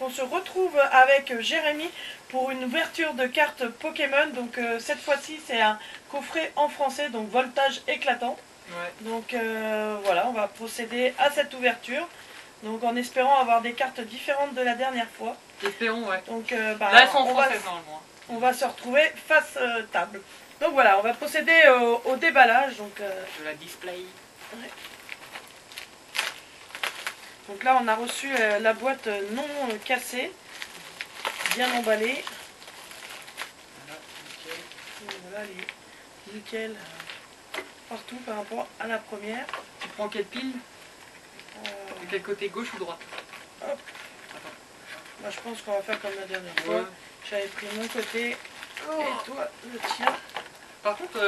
on se retrouve avec Jérémy pour une ouverture de cartes Pokémon. Donc cette fois-ci c'est un coffret en français, donc voltage éclatant. Ouais. Donc voilà, on va procéder à cette ouverture. Donc en espérant avoir des cartes différentes de la dernière fois. Espérons, ouais. Donc là elles sont en français normalement. On va se retrouver face table. Donc voilà, on va procéder au déballage. Donc, de la display. Ouais. Donc là on a reçu la boîte non cassée, bien emballée. Voilà, nickel. Donc voilà, elle est nickel partout par rapport à la première. Tu prends quelle pile? De quel côté, gauche ou droite? Hop. Moi je pense qu'on va faire comme la dernière fois. J'avais pris mon côté et toi le tien. Par contre,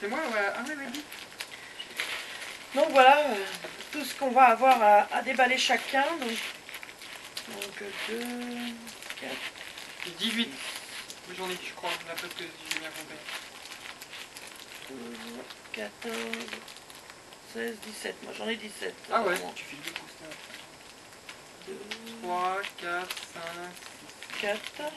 c'est moi, ouais. Ah oui, vas-y. Donc voilà, tout ce qu'on va avoir à déballer chacun. Donc 2, 4, 18. J'en ai, je crois, là, parce que j'ai bien compté. 12, 14, 16, 17. Moi j'en ai 17. Ah ouais, tu files beaucoup ça. 2, 3, 4, 5, 4.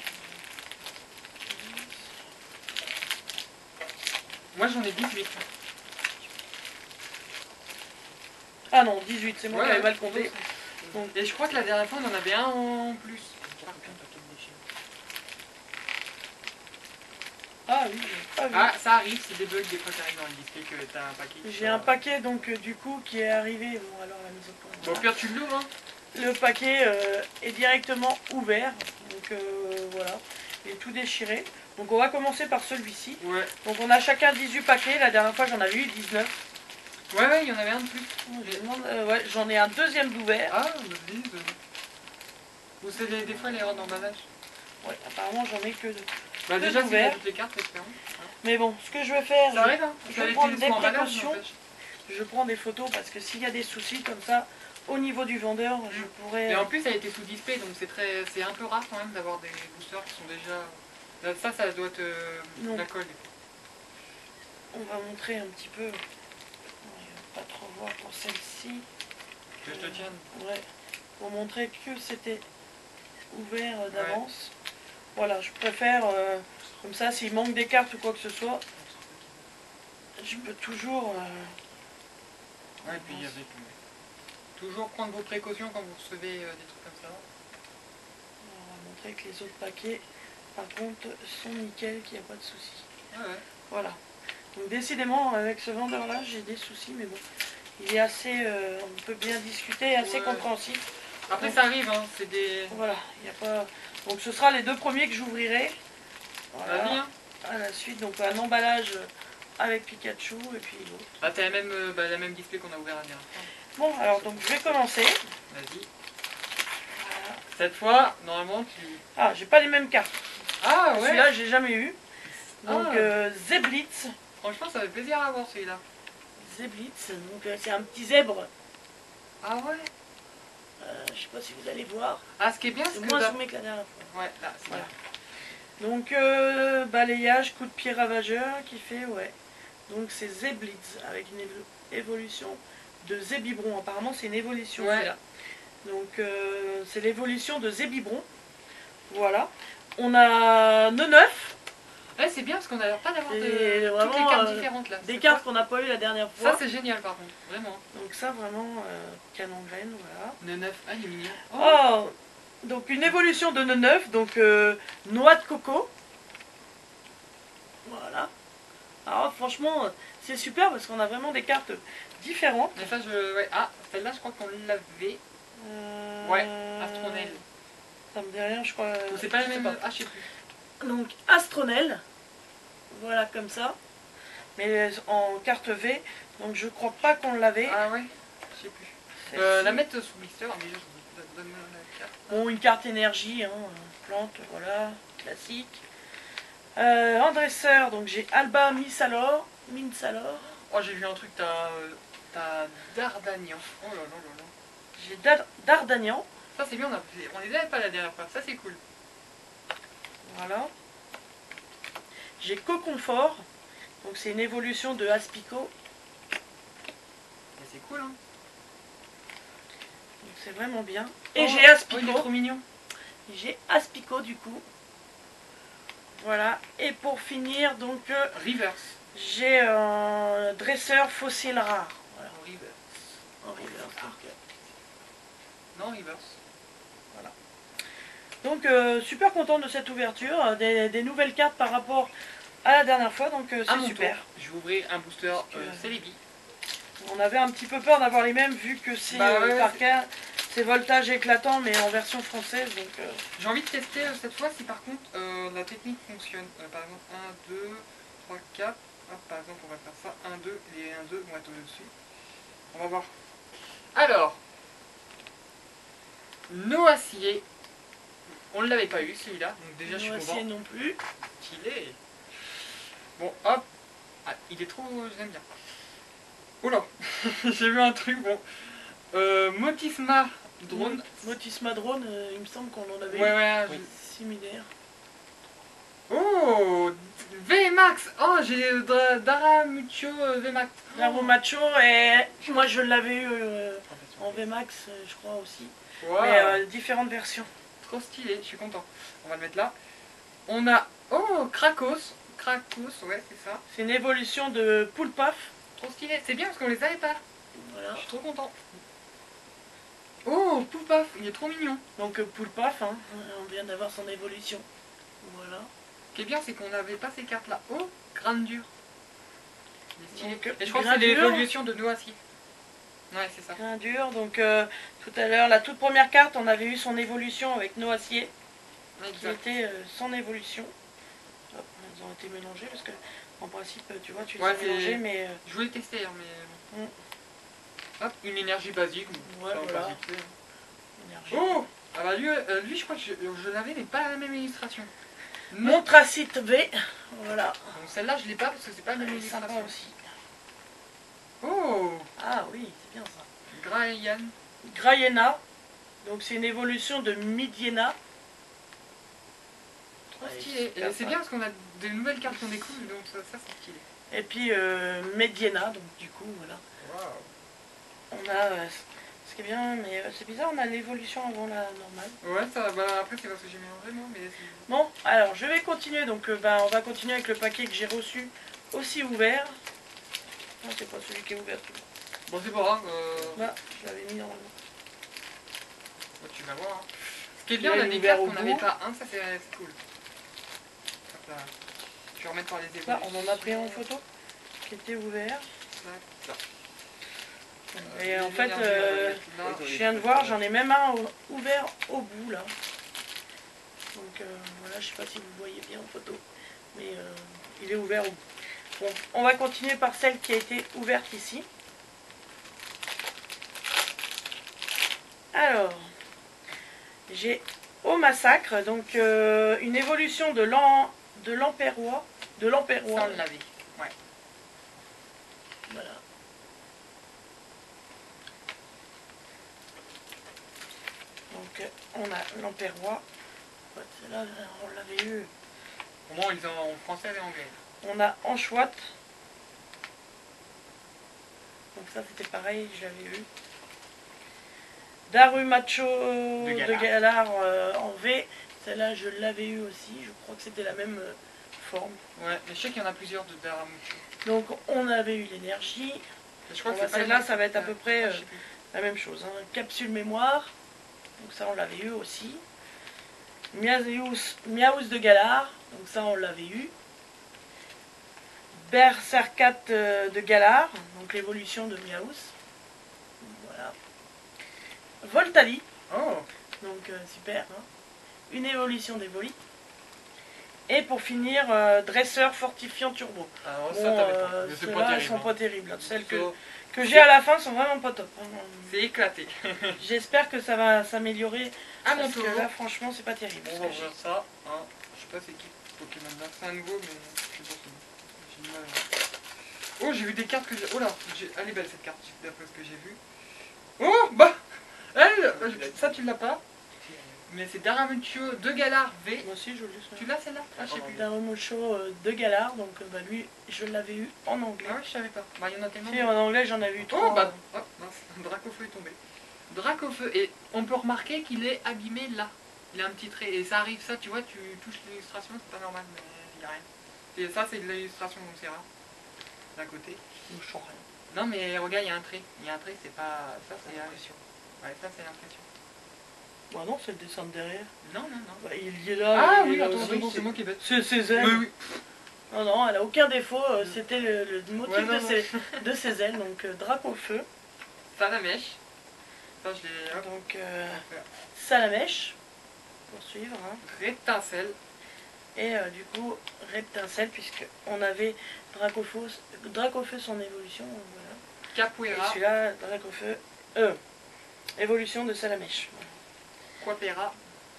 moi j'en ai 18. Ah non, 18, c'est moi qui avais mal compté. Donc, et je crois que la dernière fois on en avait un en plus. Ah oui, pas vu. Ah, ça arrive, c'est des bugs des fois qui arrivent dans le display que t'as un paquet. J'ai un paquet donc du coup qui est arrivé. Bon alors la mise au point. Bon, au pire tu l'ouvres, hein. Le paquet est directement ouvert. Donc voilà, il est tout déchiré. Donc on va commencer par celui-ci. Ouais. Donc on a chacun 18 paquets. La dernière fois j'en avais eu 19. Ouais, il y en avait un de plus. Ouais, j'en ai un deuxième d'ouvert. Ah, vas-y. Ou c'est des fois l'erreur d'emballage. Ouais, apparemment j'en ai que deux. Bah déjà c'est bien toutes les cartes, espérons. Mais bon, ce que je vais faire, Ça arrive, hein. je vais prendre des précautions. Je prends des photos parce que s'il y a des soucis comme ça, au niveau du vendeur, je pourrais... Et en plus elle était sous display, donc c'est un peu rare quand même d'avoir des boosters qui sont déjà... Ça doit te... la colle. On va montrer un petit peu... Pas trop voir pour celle-ci. Que je te tienne. Ouais. Pour montrer que c'était ouvert d'avance. Ouais. Voilà, je préfère comme ça, s'il manque des cartes ou quoi que ce soit, je peux toujours... ouais, et puis avec... toujours prendre vos précautions quand vous recevez des trucs comme ça. On va montrer que les autres paquets, par contre, sont nickel, qu'il n'y a pas de soucis. Ah ouais. Voilà. Donc décidément, avec ce vendeur-là, j'ai des soucis, mais bon, il est assez, on peut bien discuter, assez compréhensif. Après donc, ça arrive, hein, c'est des... Voilà, il n'y a pas... Donc ce sera les deux premiers que j'ouvrirai. Voilà. Bien. À la suite, donc un emballage avec Pikachu et puis l'autre. Ah, t'as la même display qu'on a ouvert la dernière fois. Bon, alors donc je vais commencer. Vas-y. Voilà. Cette fois, normalement tu... Ah, j'ai pas les mêmes cartes. Ah ouais. Celui-là, j'ai jamais eu. Donc Zeblitz. Franchement, ça fait plaisir à avoir celui-là. Zeblitz, donc c'est un petit zèbre. Ah ouais. Je sais pas si vous allez voir. Ah, ce qui est bien, c'est moins zoomé que la dernière fois. Ouais, là, c'est voilà. Donc balayage, coup de pied ravageur qui fait, ouais. Donc c'est Zeblitz avec une évolution de Zébibron. Apparemment, c'est une évolution. Ouais. Là. Donc c'est l'évolution de Zébibron. Voilà. On a Neuf. Ouais, c'est bien parce qu'on n'a pas d'avoir toutes les cartes différentes là. Des cartes qu'on n'a pas eu la dernière fois. Ça c'est génial par contre, vraiment. Donc ça vraiment canon graine, voilà. Neuf, ah il est mignon. Oh, donc une évolution de Neuf, donc noix de coco. Voilà. Alors franchement c'est super parce qu'on a vraiment des cartes différentes. Mais ça ouais. Ah, celle-là je crois qu'on l'avait. Ouais, Astronel. Ça me dit rien, je crois. C'est pas la même. Ah, je sais plus. Donc Astronel, voilà comme ça, mais en carte V, donc je crois pas qu'on l'avait. Ah ouais, je sais plus. La mettre sous blister, déjà je donne la carte. Bon, une carte énergie, hein, plante, voilà, classique. En dresseur, donc j'ai Alba Minsalor. Oh, j'ai vu un truc, t'as Dardagnan. Oh là là là là. J'ai Dardagnan. Ça c'est bien, on les avait pas la dernière fois, ça c'est cool. Voilà. J'ai Coconfort, donc c'est une évolution de Aspico. C'est cool, hein. Donc c'est vraiment bien. Et j'ai Aspico. Oh, il est trop mignon. J'ai Aspico du coup. Voilà. Et pour finir, donc, Reverse. j'ai un dresseur fossile rare. Voilà. En reverse. En reverse, Non, reverse. donc super content de cette ouverture, des nouvelles cartes par rapport à la dernière fois, donc c'est super. Tour, je vais ouvrir un booster Celebi. On avait un petit peu peur d'avoir les mêmes vu que c'est par carte, c'est voltage éclatant mais en version française. Donc j'ai envie de tester cette fois si par contre la technique fonctionne. Par exemple 1, 2, 3, 4. Hop, par exemple on va faire ça. 1, 2, les 1, 2 vont être au-dessus. On va voir. Alors, Noacier. On ne l'avait pas eu celui-là, donc déjà je suis content. non plus. Qu'il est. Bon, hop. Ah, il est trop. J'aime bien. Oh là. J'ai vu un truc, bon. Motisma Drone. Motisma Drone, il me semble qu'on en avait similaire. Oh, VMAX. Oh, j'ai Daramucho VMAX. Daramucho, et moi je l'avais eu en VMAX, je crois aussi. Wow. Mais différentes versions. Trop stylé, je suis content. On va le mettre là. On a, oh, Krakos. Krakos, ouais, c'est ça. C'est une évolution de Poulpaf. Trop stylé, c'est bien parce qu'on les avait pas. Voilà. Je suis trop content. Oh, Poulpaf, il est trop mignon. Donc Poulpaf, hein, on vient d'avoir son évolution. Voilà. Ce qui est bien, c'est qu'on n'avait pas ces cartes là. Oh, Grandur. Donc, et je crois que c'est l'évolution de Noacier. Ouais, c'est ça. Grandur, donc tout à l'heure, la toute première carte, on avait eu son évolution avec Noacier. Qui était son évolution. Hop, elles ont été mélangées parce que, en principe, tu vois, tu les as mélangées, mais. Je voulais tester, hein, mais. Hop, une énergie basique. Ouais, voilà. Basique. Oh, ah bah lui, je crois que je l'avais, mais pas la même illustration. Montracite V, voilà. Donc celle-là, je l'ai pas parce que c'est pas la même illustration. Sympa aussi. Oh. Ah oui, c'est bien ça. Graian. Graiena, donc c'est une évolution de Midiena. Trop stylé. C'est bien parce qu'on a des nouvelles cartes qu'on découvre, donc ça c'est stylé. Et puis Mediena, donc du coup, voilà. Wow. On a, ce qui est bien, mais c'est bizarre, on a l'évolution avant la normale. Ouais, ça, bah, après c'est parce que j'ai mélangé moi, mais... Bon, alors je vais continuer, donc on va continuer avec le paquet que j'ai reçu, aussi ouvert. Non, c'est pas celui qui est ouvert. Bon, c'est pas grave. Là, je l'avais mis normalement. Bon, tu vas voir. Hein. Ce qui est bien, on a des cartes qu'on n'avait pas un, ça c'est cool. Là, tu vas remettre par les évolutions. Là, on en a pris un en photo, qui était ouvert. Là. Et en fait, je viens de voir, j'en ai même un ouvert au bout là. Donc voilà, je sais pas si vous voyez bien en photo, mais il est ouvert au bout. Bon, on va continuer par celle qui a été ouverte ici. Alors, j'ai au massacre, donc une évolution de l'Empérois. Ça on l'avait, ouais. Voilà. Donc on a l'Empérois. Celle-là, on l'avait eu. Au moins ils ont en français et en anglais. On a Anchouette. Donc ça c'était pareil, je l'avais eu. Darumacho de Galar en V. Celle-là je l'avais eu aussi. Je crois que c'était la même forme. Ouais, mais je sais qu'il y en a plusieurs de Daramucho. Donc on avait eu l'énergie. Celle-là ça va être à peu près la même chose. Hein. Capsule mémoire. Donc ça on l'avait eu aussi. Miaus de Galar. Donc ça on l'avait eu. Berserkat de Galar, donc l'évolution de Miaus. Voilà. Voltali. Oh. Donc super. Hein. Une évolution d'Evoli. Et pour finir, dresseur fortifiant turbo. Alors, bon, ça, ceux-là sont pas terribles. Celles que j'ai à la fin sont vraiment pas top. C'est éclaté. J'espère que ça va s'améliorer. À mon tour. Là, franchement, c'est pas terrible. On va voir ça. Hein. Je sais pas c'est qui Pokémon là. C'est un nouveau, mais je sais pas. J'ai du mal. Oh, j'ai vu des cartes que j'ai. Oh là, elle est belle cette carte, d'après ce que j'ai vu. Oh, bah elle, ça tu l'as pas. Mais c'est Daramucho de Galar V. Moi aussi, je l'ai. Tu l'as celle-là? Ah, je sais plus. Daramucho de Galar, donc bah, lui, je l'avais eu en anglais. Ah ouais, je savais pas. Bah, il y en a tellement. Si, en anglais, j'en avais eu 3. Oh, bah, oh, mince, Dracofeu est tombé. Dracofeu, et on peut remarquer qu'il est abîmé là. Il a un petit trait. Et ça arrive, ça, tu vois, tu touches l'illustration, c'est pas normal, mais il n'y a rien. Et ça, c'est de l'illustration, donc c'est rare. D'un côté. Je sens rien. Non, mais regarde, il y a un trait. Il y a un trait, c'est pas. Ça, c'est l'impression. Ouais, ça, c'est l'impression. Bah non, c'est le dessin de derrière. Non, non, non. Bah, il est là. Ah il est oui, là attends, aussi, c'est moi qui est bête. C'est ses ailes. Oui, oui. Non, non, elle a aucun défaut. C'était le motif Ouais, non, de ses ailes. Donc, drapeau-feu. Salamèche. Ça, je l'ai. Hop. Donc, Salamèche. Pour suivre. Hein. Rétincelle. Et du coup, Reptincelle, puisque on avait Dracofeu son évolution. Voilà. Et Capoeira. celui-là, Dracofeu. Évolution de Salamèche. Quapera.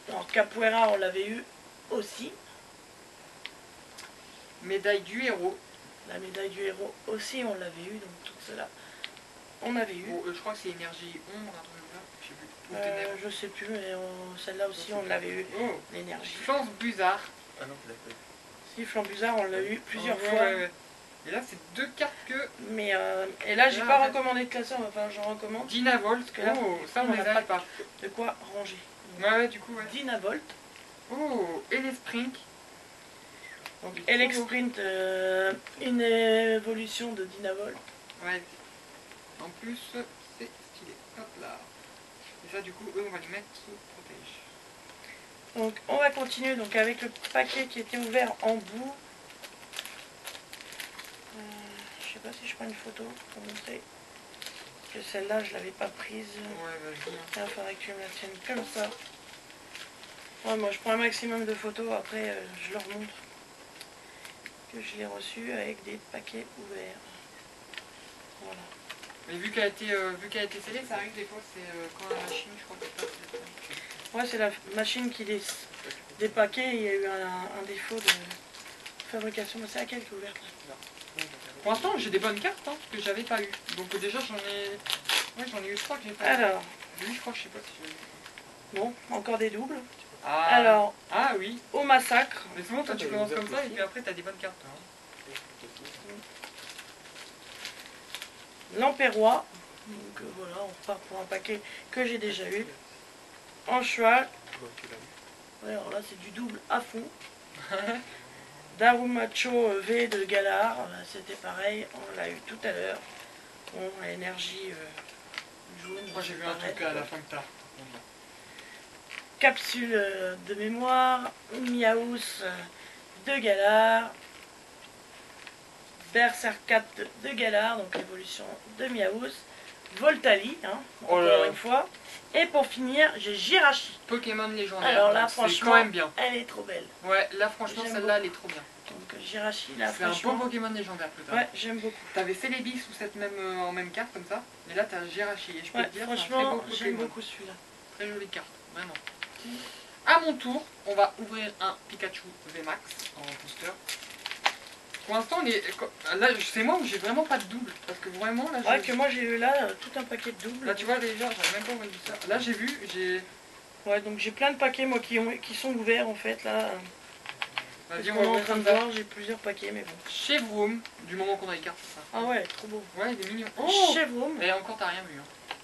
Alors, Capoeira, on l'avait eu aussi. Médaille du héros. La médaille du héros aussi, on l'avait eu. Donc, tout cela, on avait eu. Bon, je crois que c'est énergie ombre, un truc comme ça. Je sais plus. Ou ténèbres. Je sais plus, mais celle-là aussi, on l'avait eu. Oh. L'énergie. Chance Buzard. Ah non, d'accord. Si, Flambuzard, on l'a eu plusieurs Ouais, fois. ouais, ouais. Et là, c'est 2 cartes que. Mais, et là, j'ai Là, pas en fait- recommandé de classer, enfin, j'en recommande. Dynavolt. que là, Oh, ça, on on les n'a avait pas. De quoi ranger. Ouais, ouais, du coup, ouais. Dynavolt. Oh, Elesprink. Donc, Il est trop Elex beau. Sprint, une évolution de Dynavolt. Ouais. En plus, c'est stylé. Hop là. Et ça, du coup, eux, on va les mettre sous protège. Donc, on va continuer donc, avec le paquet qui était ouvert en bout. Je sais pas si je prends une photo pour montrer. Parce que celle-là, je l'avais pas prise. Ouais, vas-y. Hein. Là, il faudrait que tu me la tiennes comme ça. Ouais, moi, je prends un maximum de photos. Après, je leur montre que je l'ai reçu avec des paquets ouverts. Voilà. Mais vu qu'elle a été scellée, ça arrive des fois, c'est quand la machine, je crois que c'est pas. Ouais, c'est la machine qui laisse des paquets. Il y a eu un défaut de fabrication. Mais c'est laquelle qui est ouverte? Pour l'instant, j'ai des bonnes cartes hein, que j'avais pas eu. Donc déjà, j'en ai eu 3 que j'ai pas eu. Alors, Lui, je crois que je sais pas si je l'ai eu. bon, encore des doubles. Ah. Alors, Ah oui. au massacre. Mais souvent, toi, tu Ah, commences bah, comme ça et aussi. puis après, t'as des bonnes cartes. Hein. L'Empérois. Donc voilà, on repart pour un paquet que j'ai déjà eu. En cheval. Ouais, alors là, c'est du double à fond. Darumacho V de Galar. C'était pareil, on l'a eu tout à l'heure. Bon, l'énergie jaune. Moi, j'ai vu un pareil. truc à la fin de tard. Capsule de mémoire. Miaous de Galar. Berserk 4 de Galar, donc l'évolution de Miaous. Voltali, hein, Oh là encore là. une fois. Et pour finir, j'ai Jirachi. Pokémon légendaire. Alors là, donc c'est franchement, quand même bien. elle est trop belle. Ouais, là, franchement, J'aime celle-là, elle est trop bien. Donc Jirachi, là, C'est un bon franchement, Pokémon légendaire plus tard. ouais, j'aime beaucoup. T'avais Celebi sous cette même, en même carte comme ça. Et là, t'as Jirachi. Et je peux Ouais, te dire, c'est un très franchement, beau j'aime Pokémon. beaucoup celui-là. Très jolie carte, vraiment. À mon tour, on va ouvrir un Pikachu VMAX en booster. Pour l'instant, là, c'est moi où j'ai vraiment pas de double. Parce que vraiment, là, Ouais, que moi j'ai eu là tout un paquet de doubles. là tu vois, déjà, j'avais même pas envie de ça. Là, j'ai vu, Ouais, donc j'ai plein de paquets moi qui sont ouverts en fait là. Vas-y, Parce on va qu'on est en ouvrir train de comme ça. voir, j'ai plusieurs paquets mais bon. Chevroom, du moment qu'on a les cartes, c'est ça. Ah ouais, trop beau. Ouais, il est mignon. Oh Chevroom. Et encore, t'as rien vu. Hein.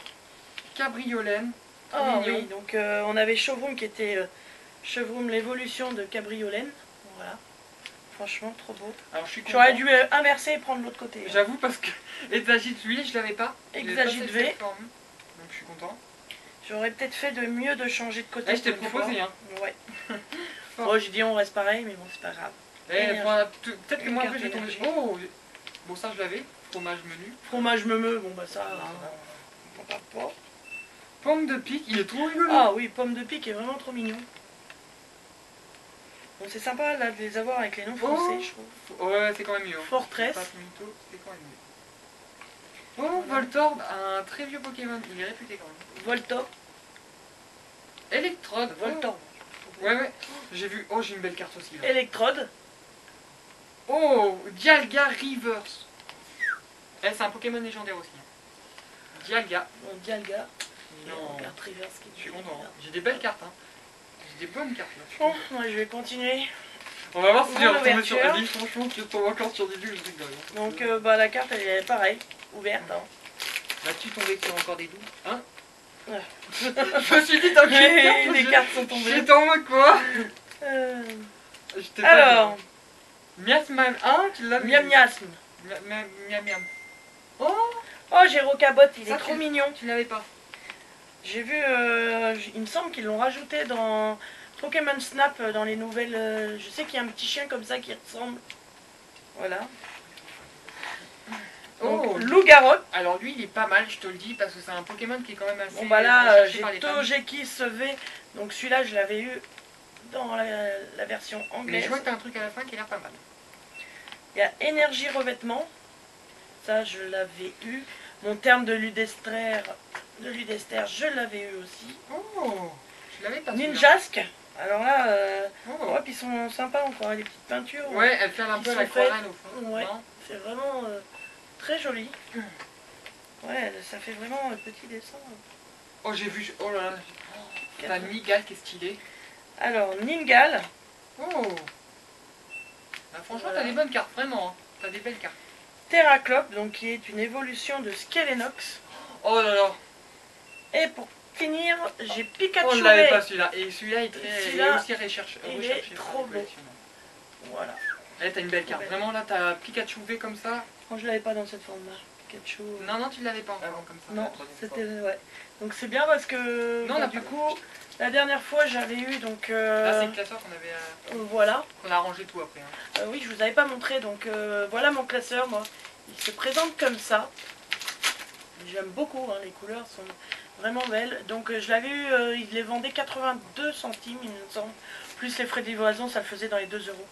Cabriolène. Ah mignon. oui, donc on avait Chevroom qui était Chevroom l'évolution de Cabriolène. Voilà. Franchement, trop beau. Alors, je suis content. J'aurais dû inverser et prendre l'autre côté. J'avoue, parce que Exagite, lui, je l'avais pas. Il est Exagite pas V. cette forme. Donc, je suis content. J'aurais peut-être fait de mieux de changer de côté. Eh, je t'ai pour une proposé, fois. hein. Ouais. Bon, j'ai dit on reste pareil, mais bon, c'est pas grave. Eh, Énergie. peut-être que Une moi, carte après, j'ai tombé. énergie. Oh bon, ça, je l'avais. Fromage menu. Fromage meumeux, bon bah ça, on parle pas. Pomme de pique, il est trop rigolo. Ah oui, pomme de pique est vraiment trop mignon. Bon, c'est sympa là de les avoir avec les noms français, Oh. je trouve. Ouais, c'est quand même mieux. hein. Fortress. Pas Mytho, c'est quand même mieux. Oh, Voltorb, un très vieux Pokémon. Il est réputé quand même. Voltorb. Electrode. Voltorb. Oh. Ouais. J'ai vu. Oh, j'ai une belle carte aussi là. Electrode. Oh, Dialga Reverse. Eh, c'est un Pokémon légendaire aussi. hein. Dialga. Bon, Dialga. Et Non. on regarde Reverse qui Je suis content. hein. J'ai des belles cartes. Hein. J'ai des bonnes cartes là. Bon, moi je vais continuer. On va voir si Pour je vais retomber sur l'ouverture. Ellie. Franchement, tu tombes encore sur des doubles, je rigole. hein. Donc bah la carte elle est pareille, ouverte. Hein. Vas-tu tomber sur encore des doubles? Hein? Je me suis dit, dans quelle Les cartes sont tombées. J'étais en mode quoi? Euh, J'étais pas Alors, Miasman 1, tu l'as vu? miam miasme. Miam miam. Oh, Oh, j'ai Rocabotte, il Ça, est trop tu- mignon. tu l'avais pas. J'ai vu, il me semble qu'ils l'ont rajouté dans Pokémon Snap, dans les nouvelles. Je sais qu'il y a un petit chien comme ça qui ressemble. Voilà. Donc, Oh, Loup-Garou. alors lui il est pas mal, je te le dis, parce que c'est un Pokémon qui est quand même assez Bon bah là, recherché j'ai par les fans. Togekiss V. Donc celui-là, je l'avais eu dans la version Mais anglaise. je vois que t'as un truc à la fin qui a l'air pas mal. Il y a énergie revêtement. Ça, je l'avais eu. Mon terme de Ludester, je l'avais eu aussi. Oh, je l'avais pas. celui-là. Ninjask. Alors là, Oh. ouais, puis ils sont sympas encore. Les petites peintures. Ouais, elle fait un Qui peu sont l'aquarelle au fond. Ouais. Non C'est vraiment très joli. Ouais, ça fait vraiment un petit dessin. Oh, j'ai vu. Oh là là. T'as Nigal qui est stylé. Alors, Ningal. Oh. Bah, franchement, Voilà. t'as des bonnes cartes, vraiment. Hein. T'as des belles cartes. Terraclope, donc qui est une évolution de Skelenox. Oh là là. Et pour finir, j'ai Pikachu. Oh, on l'avait pas celui-là. Et celui-là, il est Celui-là, aussi recherché. il recherché est par trop les beau. collectionneurs. Voilà. Là, t'as une belle carte. Belle. Vraiment, là, t'as Pikachu V comme ça. Moi, je l'avais pas dans cette forme-là. Pikachu. Non, non, tu l'avais pas encore comme ça. Non, c'était ouais. Donc c'est bien parce que Non, on a du pas- coup, la dernière fois, j'avais eu donc. Là, c'est le classeur qu'on avait. Voilà. Qu'on a rangé tout après. Hein. Oui, je vous avais pas montré, donc voilà mon classeur, moi. Il se présente comme ça. J'aime beaucoup, hein, les couleurs sont vraiment belles. Donc je l'avais eu, il les vendait 82 centimes, il me semble. Plus les frais de livraison, ça le faisait dans les 2 euros.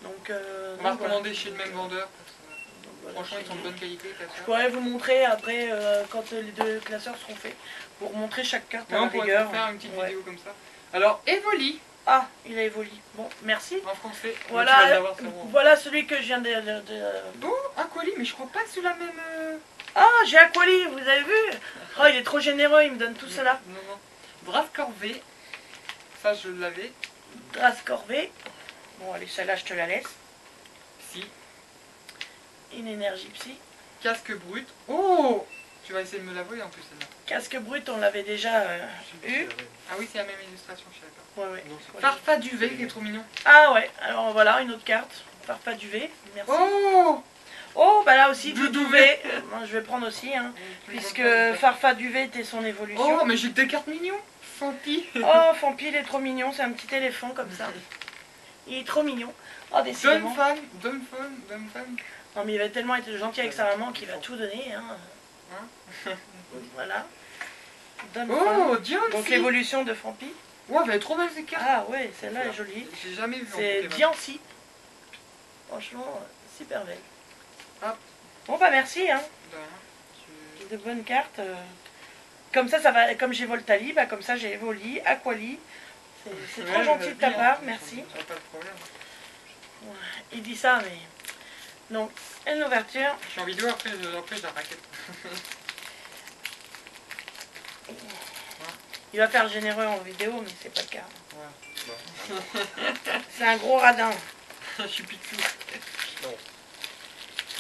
Donc, On va donc, voilà. recommander chez le même vendeur. Parce que, Donc, voilà, franchement, ils sont de je bonne qualité, les classeurs. pourrais vous montrer après, quand les 2 classeurs seront faits, pour montrer chaque carte Ouais, à on la pourrait rigueur. faire une petite Ouais. vidéo comme ça. Alors, Evoli, Ah, il a évolué. Bon, merci. en français. Tu vas Voilà, l'avoir, c'est bon. voilà celui que je viens de... Bon, un colis, mais je crois pas que c'est la même. Ah, j'ai Aquali, vous avez vu? Oh, il est trop généreux, il me donne tout cela. Non, non. Drascor V. Ça, je l'avais. Drascorvé. Bon, allez, celle-là, je te la laisse. Si. Une énergie psy. Casque brut. Oh, tu vas essayer de me la voler en plus, celle-là. Casque brut, on l'avait déjà eu. Ah oui, c'est la même illustration, je savais pas. Ouais, ouais. Farfa du V, qui est trop mignon. Ah ouais, alors voilà, une autre carte. Farfa du V, merci. Oh, Oh, bah là aussi, Doudou Doudou V. V. Moi, je vais prendre aussi, hein, puisque Farfa du V était son évolution. Oh, mais j'ai que des cartes mignons. Fanti. Oh, Fampi, il est trop mignon, c'est un petit éléphant comme ça. Il est trop mignon. Oh, décidément. Dunfan. Non, mais il va tellement être gentil avec sa maman qu'il va tout donner. Hein. Voilà. Donne Oh, Fun. Diancie. Donc l'évolution de Fampi. Ouais, elle est trop belle ces cartes. Ah ouais, celle-là est jolie. J'ai jamais vu en C'est Pokémon. Diancie. Franchement, super belle. Hop. Bon bah merci, hein. De rien. De bonnes cartes. Comme ça va. Comme j'ai Voltali, bah comme ça j'ai Evoli, Aquali. C'est trop Ouais, gentil de ta bien. part, merci. Pas de problème. Il dit ça, mais. Donc, une ouverture. Je suis en vidéo, après j'ai un paquet. Il va faire généreux en vidéo, mais c'est pas le cas. Ouais. C'est un gros radin. Je suis Picsou.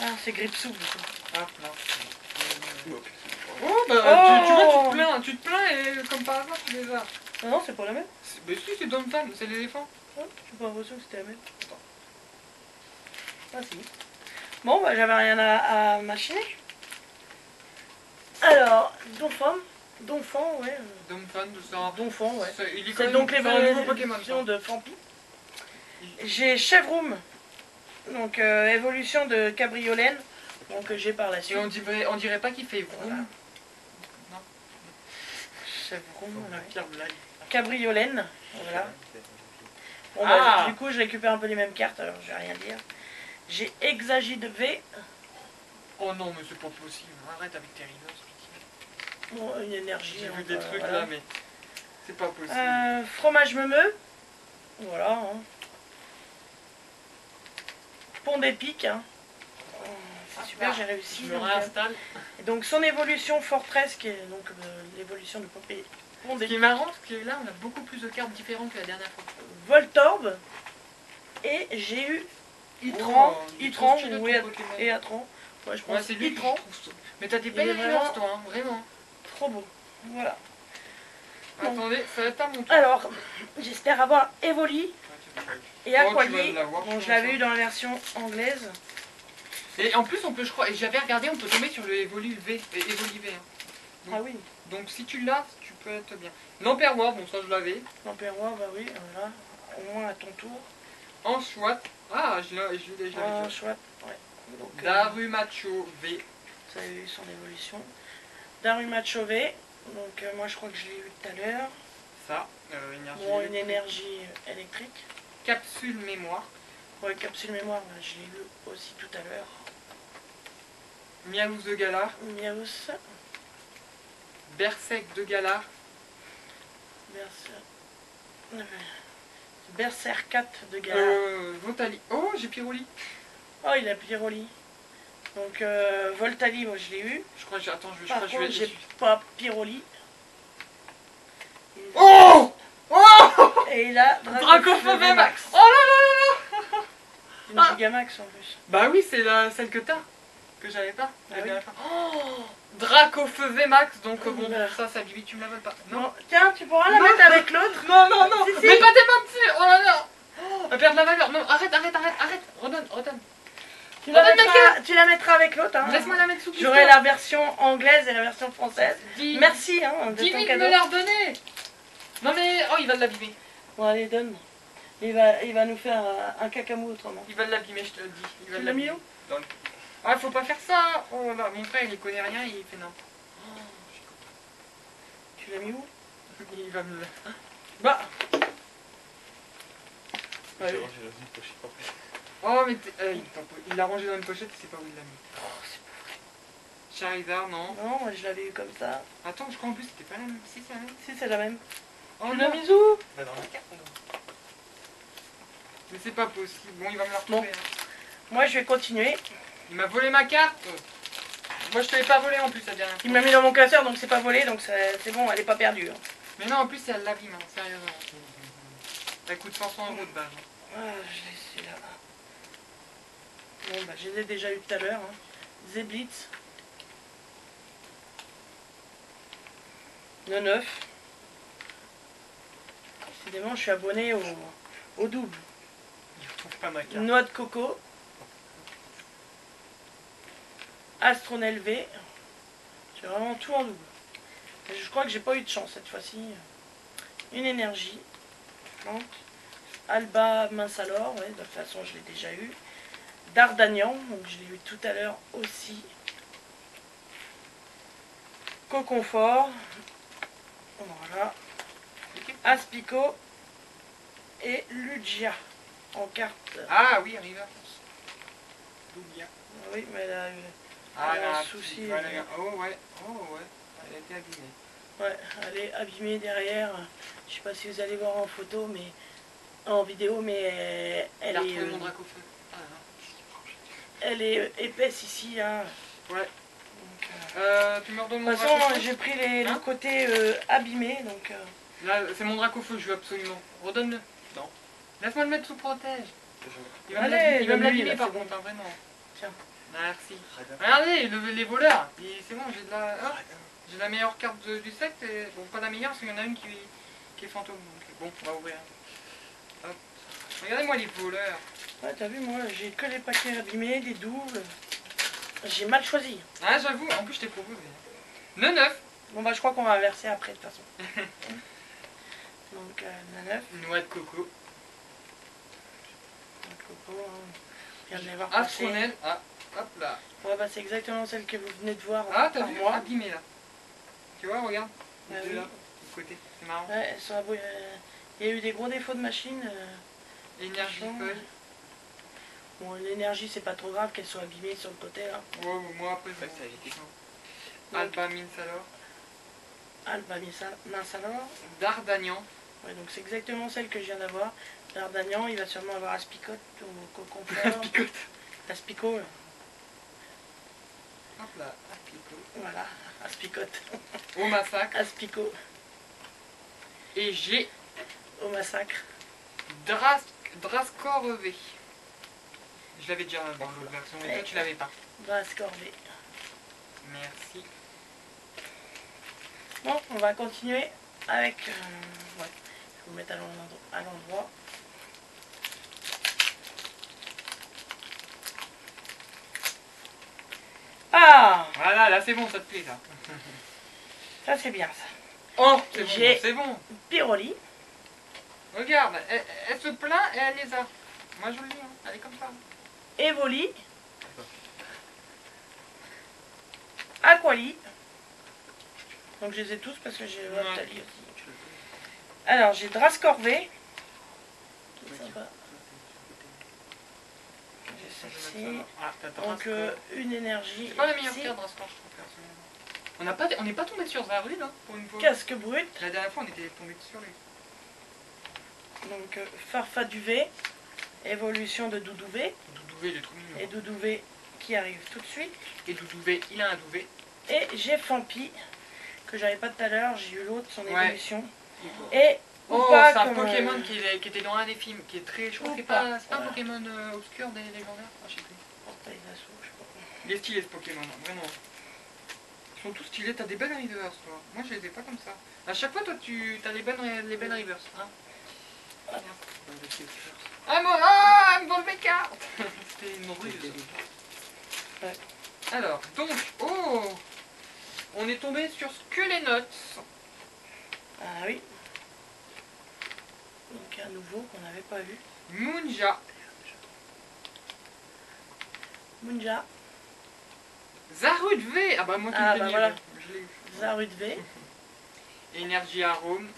Ah, c'est Gripsou. du coup. Ah, non. Oh, bah, Oh. tu te plains et comme par hasard, tu les as. Non, non, c'est pas la même. Mais si, c'est Dunfan, c'est l'éléphant. Oh, j'ai pas l'impression que c'était la même. Ah si. Bon, bah j'avais rien à machiner. Alors, Donphan, ouais. Dunfan, c'est un... Donphan, ouais. Il est quand C'est même donc c'est un nouveau Pokémon. l'évolution de Fampi. J'ai Chevroom, donc évolution de Cabriolène, donc que j'ai par la Et suite. on dirait pas qu'il fait vroom. Voilà. Non. Chevroom, La ouais. pire blague. Cabriolène, voilà. Bon, Ah. bah, du coup, je récupère un peu les mêmes cartes, alors je vais rien dire. J'ai Exagide V, Oh non, mais c'est pas possible. Arrête avec tes rhinos. bon, une énergie. J'ai vu donc, des trucs voilà. là, mais c'est pas possible. Fromage meumeux, voilà. Hein. Pont d'épique, hein. Oh, c'est super, j'ai réussi. Je me donc, réinstalle. et donc son évolution Fortress, qui est donc l'évolution de Pont Ce qui d'épique. est marrant, c'est que là, on a beaucoup plus de cartes différentes que la dernière fois. Voltorb, et j'ai eu Itran, il est Itran, trop stylé, oui, ton Pokémon. et Atran. Ouais, je pense Ouais, c'est lui que je Itran, trouve. Mais t'as des Il belles est rhinos, vraiment- toi, hein, vraiment. trop beau. Voilà. Attendez, ça va être à mon tour. Alors, j'espère avoir Evoli et Oh, tu vas Aqualier. l'avoir, Bon, je je l'avais pense, eu dans la version anglaise. Et en plus, on peut, je crois, et j'avais regardé, on peut tomber sur le Evoli V. Evoli V, hein. Ah oui, Donc si tu l'as, tu peux être bien. L'Empereur, bon ça je l'avais. l'Empereur, bah oui, voilà. Au moins à ton tour. En Chouette. Ah, je l'avais Ah, déjà. chouette, ouais. Donc, Darumacho V. ça a eu son évolution. Daruma Chauvet. Donc moi je crois que je l'ai eu tout à l'heure. Ça, énergie. Bon, une électrique. énergie électrique. Capsule mémoire. Ouais, capsule mémoire, bah, je l'ai eu aussi tout à l'heure. Miaouz de Galar. Miaus. Berserk de Galar. Berserk 4 de Galar. Votali. Oh, j'ai Pyroli. Oh, il a Pyroli. Donc Voltali, moi je l'ai eu. Je crois que j'ai. Attends, je Par crois que je vais contre, être j'ai déçu. pas Pyroli. Oh Oh Et il a Dracofeu Max. Max. Oh là là là. Une Ah. Gigamax en plus. Bah oui, c'est celle que t'as. Que j'avais pas. Ah J'avais oui. pas. Oh Dracofeu VMAX. Donc bon, Voilà. ça Bibi, tu me la voles pas. Non. Non, tiens, tu pourras la Non. mettre avec l'autre. Non, non, non. Si, si. Mais pas tes mains dessus. Oh là là. Elle va perdre la valeur. Non, arrête. Redonne. Tu la mettras avec l'autre. Hein. Laisse-moi la mettre sous J'aurai pistolet. la version anglaise et la version française. Dis- Merci hein, de Dis ton vite cadeau. me la redonner. Non mais, oh il va l'abîmer. Bon, allez, donne. Il va nous faire un cacamou autrement. Il va l'abîmer, je te le dis. Il va Tu l'as mis l'abîmer. où Dans le- Ah, faut pas faire ça. Oh là là, mon frère il connaît rien, il fait n'importe. Oh, Tu l'as mis où? il va me le... Bah. J'ai Ouais. rangé dans une pochette en fait. Oh mais il l'a rangé dans une pochette, il sait pas où il l'a mis. Oh, c'est pas Charizard, non. vrai. Non, moi je l'avais eu comme ça. Attends, je crois en plus c'était pas la même. Si, c'est la même. Si, c'est la même. Oh Tu non, l'as mise où? Bah dans la carte non. mais c'est pas possible. Bon, il va me la retrouver. Hein. Moi je vais continuer. Il m'a volé ma carte. Moi je te l'ai pas volé en plus la dernière Il fois. m'a mis dans mon classeur donc c'est pas volé donc c'est bon, elle est pas perdue. Hein. Mais non, en plus elle l'abîme, hein, sérieusement. Ça coûte 500 € de base. Hein. Ah, je l'ai là. Bon bah je l'ai déjà eu tout à l'heure. Hein. Zeblitz. 9. Décidément je suis abonné au double. Il retrouve pas ma carte. Noix de coco. Astronel V. J'ai vraiment tout en double. Mais je crois que j'ai pas eu de chance cette fois-ci. Une énergie. Plante. Alba Minsalor, ouais, de toute façon je l'ai déjà eu. Dardagnan, donc je l'ai eu tout à l'heure aussi. Coconfort. Voilà. Aspico. Et Lugia. En carte. Ah oui, River. Lugia. Oui, mais elle a eu. Ah Elle a là, un souci. voilà, oh ouais, elle a été abîmée. Ouais, elle est abîmée derrière. Je sais pas si vous allez voir en photo, mais en vidéo, mais Elle elle a est, retrouvé mon Dracofeu. Ah non. elle est épaisse ici. Hein. Ouais. Donc, Tu me redonnes de mon toute façon, Dracofeu. j'ai pris le Hein côté abîmé, donc. Là, c'est mon Dracofeu que je veux absolument. Redonne-le. Non. Laisse-moi le mettre sous protège. Il va Allez, me donne-lui, l'abîmer là, par c'est bon. contre, hein, vraiment. Tiens. Merci. Radin. Regardez, les voleurs. C'est bon, j'ai de la... hop, Radin. j'ai la meilleure carte du set. Et... Bon, pas la meilleure, parce qu'il y en a une qui est fantôme. Donc, bon, on va ouvrir. Hop. Regardez-moi les voleurs. Ouais, t'as vu, moi, j'ai que les paquets abîmés, des doubles. J'ai mal choisi. Ah, j'avoue, en plus je t'ai proposé. 9. Bon, bah, je crois qu'on va inverser après, de toute façon. Donc, 9. Noix de coco. Coco, hein. Je viens de les voir passer. Astronel. Ah, hop là. Ouais, bah, c'est exactement celle que vous venez de voir. Ah, t'as par vu? moi. Abîmé là. Tu vois, regarde. Les Ah deux oui. là, du côté. C'est marrant. Ouais, elles sont il y a eu des gros défauts de machine. Énergie franchement, feuille. Bon, l'énergie, c'est pas trop grave qu'elles soient abîmées sur le côté là. Ouais, moi après, Ouais, ça a été. Alba Minsalor. Alba Minsalor. Dardagnan. Ouais, donc c'est exactement celle que je viens d'avoir. Dardagnan, il va sûrement avoir Aspicote ou Coconfort. Picote. Aspico, là. Hop là, Aspico. Voilà, Aspicote. Au massacre. Aspico, Et j'ai au massacre. Drascor V. Je l'avais déjà dans l'autre version, mais toi tu l'avais pas. Brascorvé. Merci. Bon, on va continuer avec... ouais, je vais vous mettre à l'endroit. Ah, Voilà, là c'est bon, ça te plaît ça. ça c'est bien ça. Oh, c'est bon, J'ai- c'est bon. Pyroli. Regarde, elle se plaint et elle les a. Moi je le dis, hein. Elle est comme ça. Evoli. Aquali. Donc je les ai tous parce que j'ai Waptali aussi. Alors j'ai Drascorvé. Qui est sympa. J'ai celle-ci. Ah, t'as Donc une énergie. c'est pas la meilleure ici. carte Drascore, je trouve personnellement. On n'est pas tombé sur Zarud hein, pour une fois. Casque brut. La dernière fois on était tombé sur lui. Donc Farfaduvé. Évolution de Doudouvé. Doudouvé, il est trop mignon. Et Doudouvé qui arrive tout de suite. Et Doudouvé, il a un douvé. Et j'ai Fampi. Que j'avais pas tout à l'heure. J'ai eu l'autre, son Ouais. évolution. Et Oh, Oupa, c'est un comme, Pokémon qui était dans un des films, qui est très. Je crois que c'est Oupa, pas un voilà. Pokémon obscur des légendaires. Ah, je sais plus. Portail d'assaut, je sais pas. Il est stylé ce Pokémon, vraiment. Ils sont tous stylés, t'as des belles reverse toi. Moi je les ai pas comme ça. À chaque fois toi tu as les belles reverse. Hein. Ah moi, ah, elle me vole mes cartes. C'était une ruse. Ouais. Alors, donc, oh, on est tombé sur Skelenots. Ah oui. Donc un nouveau qu'on n'avait pas vu. Munja. Munja. Zarud V. Ah bah moi qui Ah, me bah plaignais, voilà. je l'ai eu. Zarud V. Énergie arôme.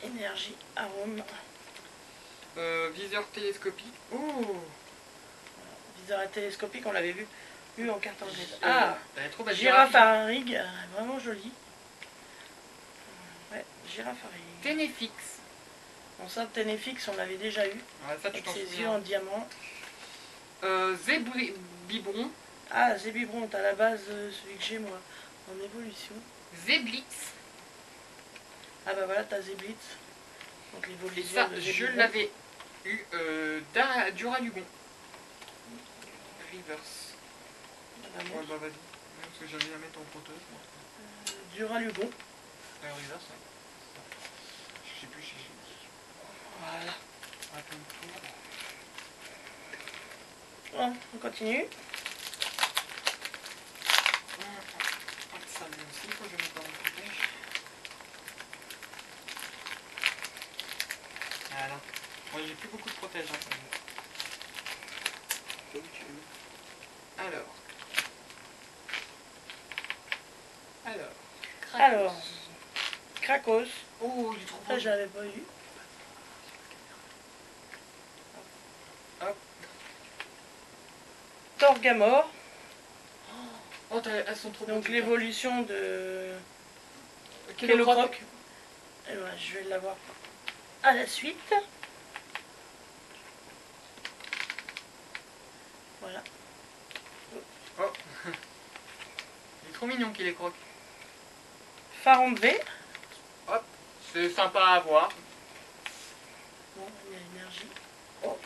Énergie arôme. Viseur télescopique. Oh, Viseur télescopique, on l'avait vu en carte anglaise. Ah, elle est trop belle. girafe à rig, vraiment jolie. Ouais, girafe à rig. Ténéfix. Bon, ça, Ténéfix, on l'avait déjà eu. Ouais, ça tu Avec t'en ses yeux souviens. en diamant. Zébibron. Ah, Zébibron, à la base, celui que j'ai moi, en évolution. Zéblitz. Ah bah voilà, t'as Zéblitz. Donc Et l'évolution ça, de je Zébibron. l'avais eu Duralugon. Reverse. Ah bah, moi, Ouais, bah vas-y. Parce que j'allais la mettre en proteuse. Moi. Duralugon. Reverse, ouais. Je sais plus, je sais plus. Voilà. Attends une tour. Bon, on continue. Ça me aussi, faut que je mette dans mon protège. Voilà. Moi j'ai plus beaucoup de protège. Hein, alors. Alors, Krakos. Oh, il est trop beau. Ça, je l'avais pas eu. Hop. Torgamor. Oh, elles sont trop Donc beaux. l'évolution de Kellogg. Kellogg. Et voilà, je vais l'avoir à la suite. Voilà. Oh. Il est trop mignon qu'il est croque. Farambe V. Hop. C'est sympa à voir. Bon, il y a l'énergie. Oh.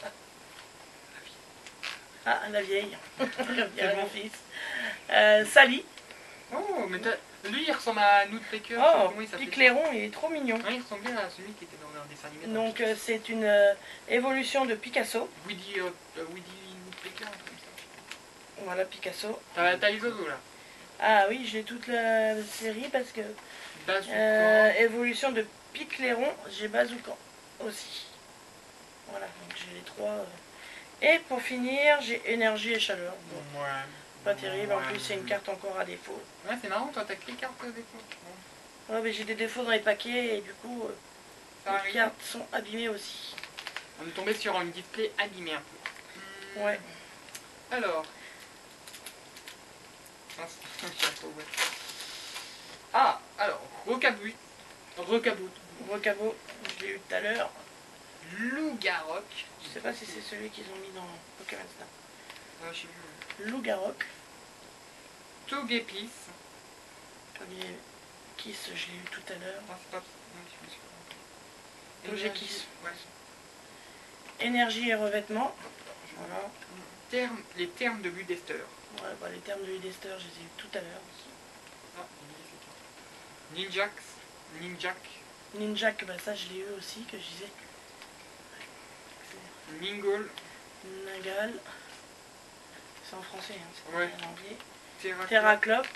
Ah, la vieille. Comme dirait bon. mon fils. Sally. Oh, mais lui il ressemble à Nutcracker. je sais Oh, comment il s'appelle. Picléron, il est trop mignon. Ouais, il ressemble bien à celui qui était dans un dessin animé. Donc c'est une évolution de Picasso. Woody Nutcracker, un truc comme ça. Voilà, Picasso. T'as les oiseaux là. Ah oui, j'ai toute la série parce que Bazooka. évolution de Picléron, j'ai Bazookan aussi. Voilà, donc j'ai les trois. Et pour finir, j'ai énergie et chaleur. Bon, Ouais. pas terrible, en plus c'est une carte encore à défaut. Ouais, c'est marrant, toi t'as que les cartes défaut. Bon, Ouais, mais j'ai des défauts dans les paquets et du coup, ça les arrive. cartes sont abîmées aussi. On est tombé sur une display abîmée un peu. Ouais. Alors. Mince, chapeau, ouais. Ah, alors, Rocabout. Rocabo, je l'ai eu tout à l'heure. Loup-Garok. Je sais pas si c'est celui qu'ils ont mis dans Pokémon Snap. Je sais plus. Loup-Garok. Togepi. Kiss, je l'ai eu tout à l'heure. Non, c'est pas. Non, je me suis pas trompé. Togekiss. Ouais. Énergie et revêtement. Voilà. Les termes de Ludester. Ouais, bah, les termes de Ludester, je les ai eu tout à l'heure aussi. Ah, il y a Ninjax. Ninjak. Ninjak, bah ça je l'ai eu aussi, que je disais. Mingol. Nagal. C'est en français, hein, c'est pas Ouais. en anglais. Terraclope. Terraclope.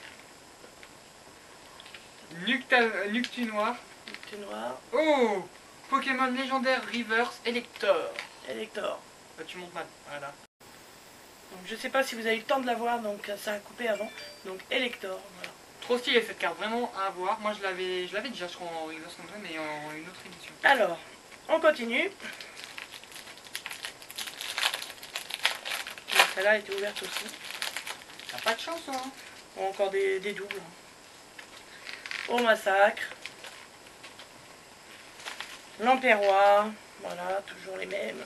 Nuctunoir. Thé noir. Oh, Pokémon légendaire Reverse Elector. Elector. Bah, tu montes mal. Voilà. Donc je sais pas si vous avez eu le temps de la voir, donc ça a coupé avant. Donc Elector, voilà. Trop stylé cette carte, vraiment à voir. Moi je l'avais déjà je crois en Reverse comme ça, mais en une autre édition. Alors, on continue. Donc, celle-là a été ouverte aussi. T'as pas de chance, hein. Bon, encore des doubles. Au massacre. L'Empérois. Voilà, toujours les mêmes.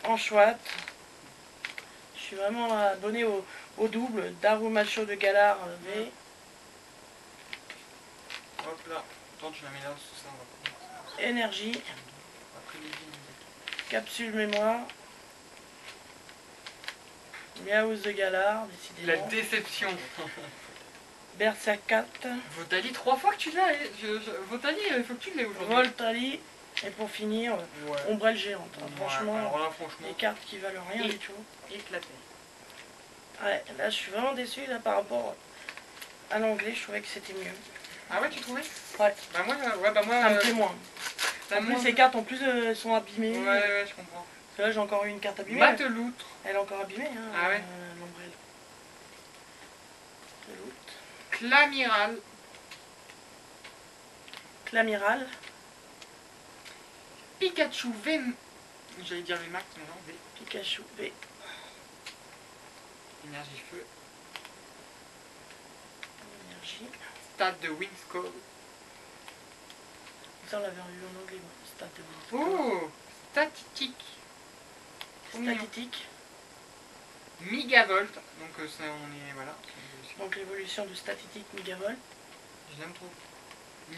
En chouette. Je suis vraiment abonné au double. Darumacho de Galar V. Hop là. Attends, tu la mets là, ça on va pas. Énergie. Après les vignes. Capsule mémoire. Miaouz de Galar, La décidément. déception. Berserkat. Votali, 3 fois que tu l'as. Votali, il faut que tu l'aies aujourd'hui. Voltali. Et pour finir, Ouais. Ombrelle géante. Hein. Ouais, Franchement, alors là, franchement, des cartes qui valent rien Et- du tout. éclaté. Ouais, là je suis vraiment déçu là par rapport à l'anglais, je trouvais que c'était mieux. Ah ouais, tu trouvais? Ouais, Bah moi, ouais, bah moi. ça me plaît moins. ça En plus, moi- ces cartes en plus sont abîmées. Ouais, ouais, je comprends. Parce que là j'ai encore eu une carte abîmée. Mateloutre. Elle est encore abîmée, hein, Ah ouais. l'ombrelle. De l'autre. Clamiral. Clamiral. Pikachu V. J'allais dire VMAX, mais non, V. Pikachu V. Énergie feu. Énergie. Stade de Windscale. Ça on l'avait eu en anglais, moi. Stat de Windscale. Oh, statistique. Statistique. Megavolt. Donc ça, on est, voilà. Donc l'évolution de statistique Megavolt. Je l'aime trop.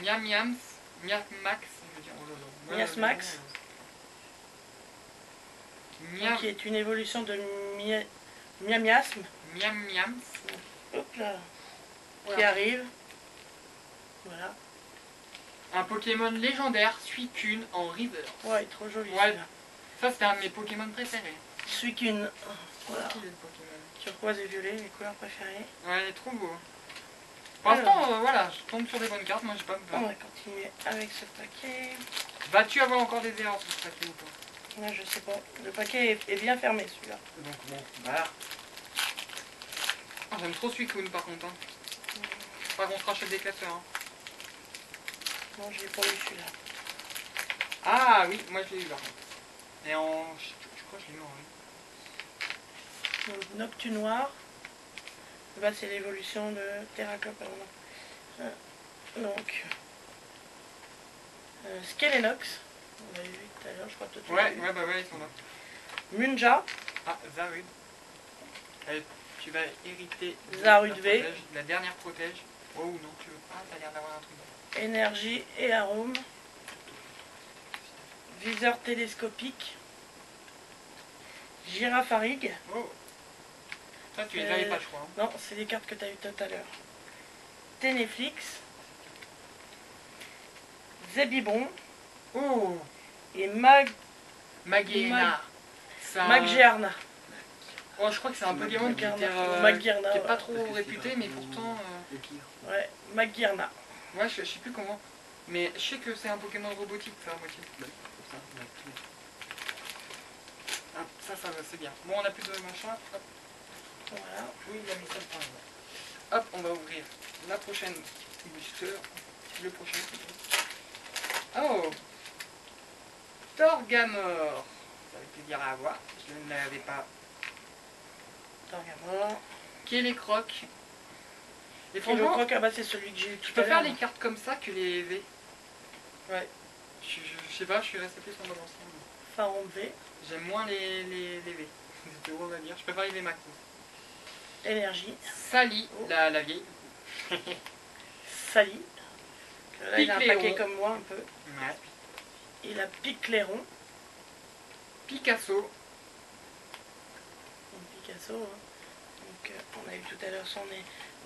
Miam Miams. Miam Max. Je veux dire, oh là là. Mias Max. Miam. Qui est une évolution de Miamiasme. Miam Miams. Hop là. Qui Voilà. arrive. Voilà. Un Pokémon légendaire, Suicune en River. Ouais, trop joli. Ouais. celui-là. Ça, c'était un de mes Pokémon préférés. Suicune. Voilà. Tranquille, le Pokémon. Turquoise et violet, les couleurs préférées. Ouais, il est trop beau. Pour l'instant, voilà, je tombe sur des bonnes cartes, moi j'ai pas On peur. va continuer avec ce paquet. Vas-tu avoir encore des erreurs sur ce paquet ou pas? Là, je sais pas. Le paquet est bien fermé, celui-là. Donc bon, voilà. Ah, j'aime trop Suicune par contre. Hein. Pas qu'on se rachète des classeurs. Hein. Non, je l'ai pas eu, celui-là. Ah oui, moi je l'ai eu par contre. Et en. Je crois que je l'ai eu en oui. Donc, Noctu noir. Là, c'est l'évolution de Terraclope. Donc, Skelenox. On l'avait vu tout à l'heure, je crois que tu l'as Ouais, vu. ouais, bah ouais, ils sont là. Munja. Ah, Zarud. Allez, tu vas hériter de Zarud la V. protège, la dernière protège. Oh non, tu veux pas, t'as l'air d'avoir un truc. Énergie et arôme. Viseur télescopique. Girafarig. Oh. Ça, tu les avais pas, je crois. Hein. Non, c'est les cartes que tu as eues tout à l'heure. Ténéflix. Zébibon. Oh, Et Magéna. Maggiarna. Oh, je crois que c'est un Pokémon qui était, Maggiarna, qui est ouais. pas trop réputé, mais pourtant. Ouais, Maggiarna. Ouais, je sais plus comment. Mais je sais que c'est un Pokémon robotique, ça, à moitié. Ah, ça c'est bien. Bon, on a plus de machin. Hop. Voilà. Oui, il a mis ça le point. Hop, on va ouvrir la prochaine booster. Le prochain. Oh, Torgamor. Ça fait plaisir à avoir. Je ne l'avais pas. Torgamor. Kélécroc. Et Et le franchement, croc, ah bah c'est celui que j'ai eu tout je à préfère l'heure. les cartes comme ça que les V. Ouais. Je sais pas, je suis resté plus en avance. Pharaon V. J'aime moins les V. C'est drôle à dire. Je préfère les V Max. Énergie. Sally, Oh. la vieille. Sally. Là, il a un Picléon. paquet comme moi un peu. Ouais. Il a Picléron. Picasso. Donc, Picasso. Hein. Donc, on a eu tout à l'heure son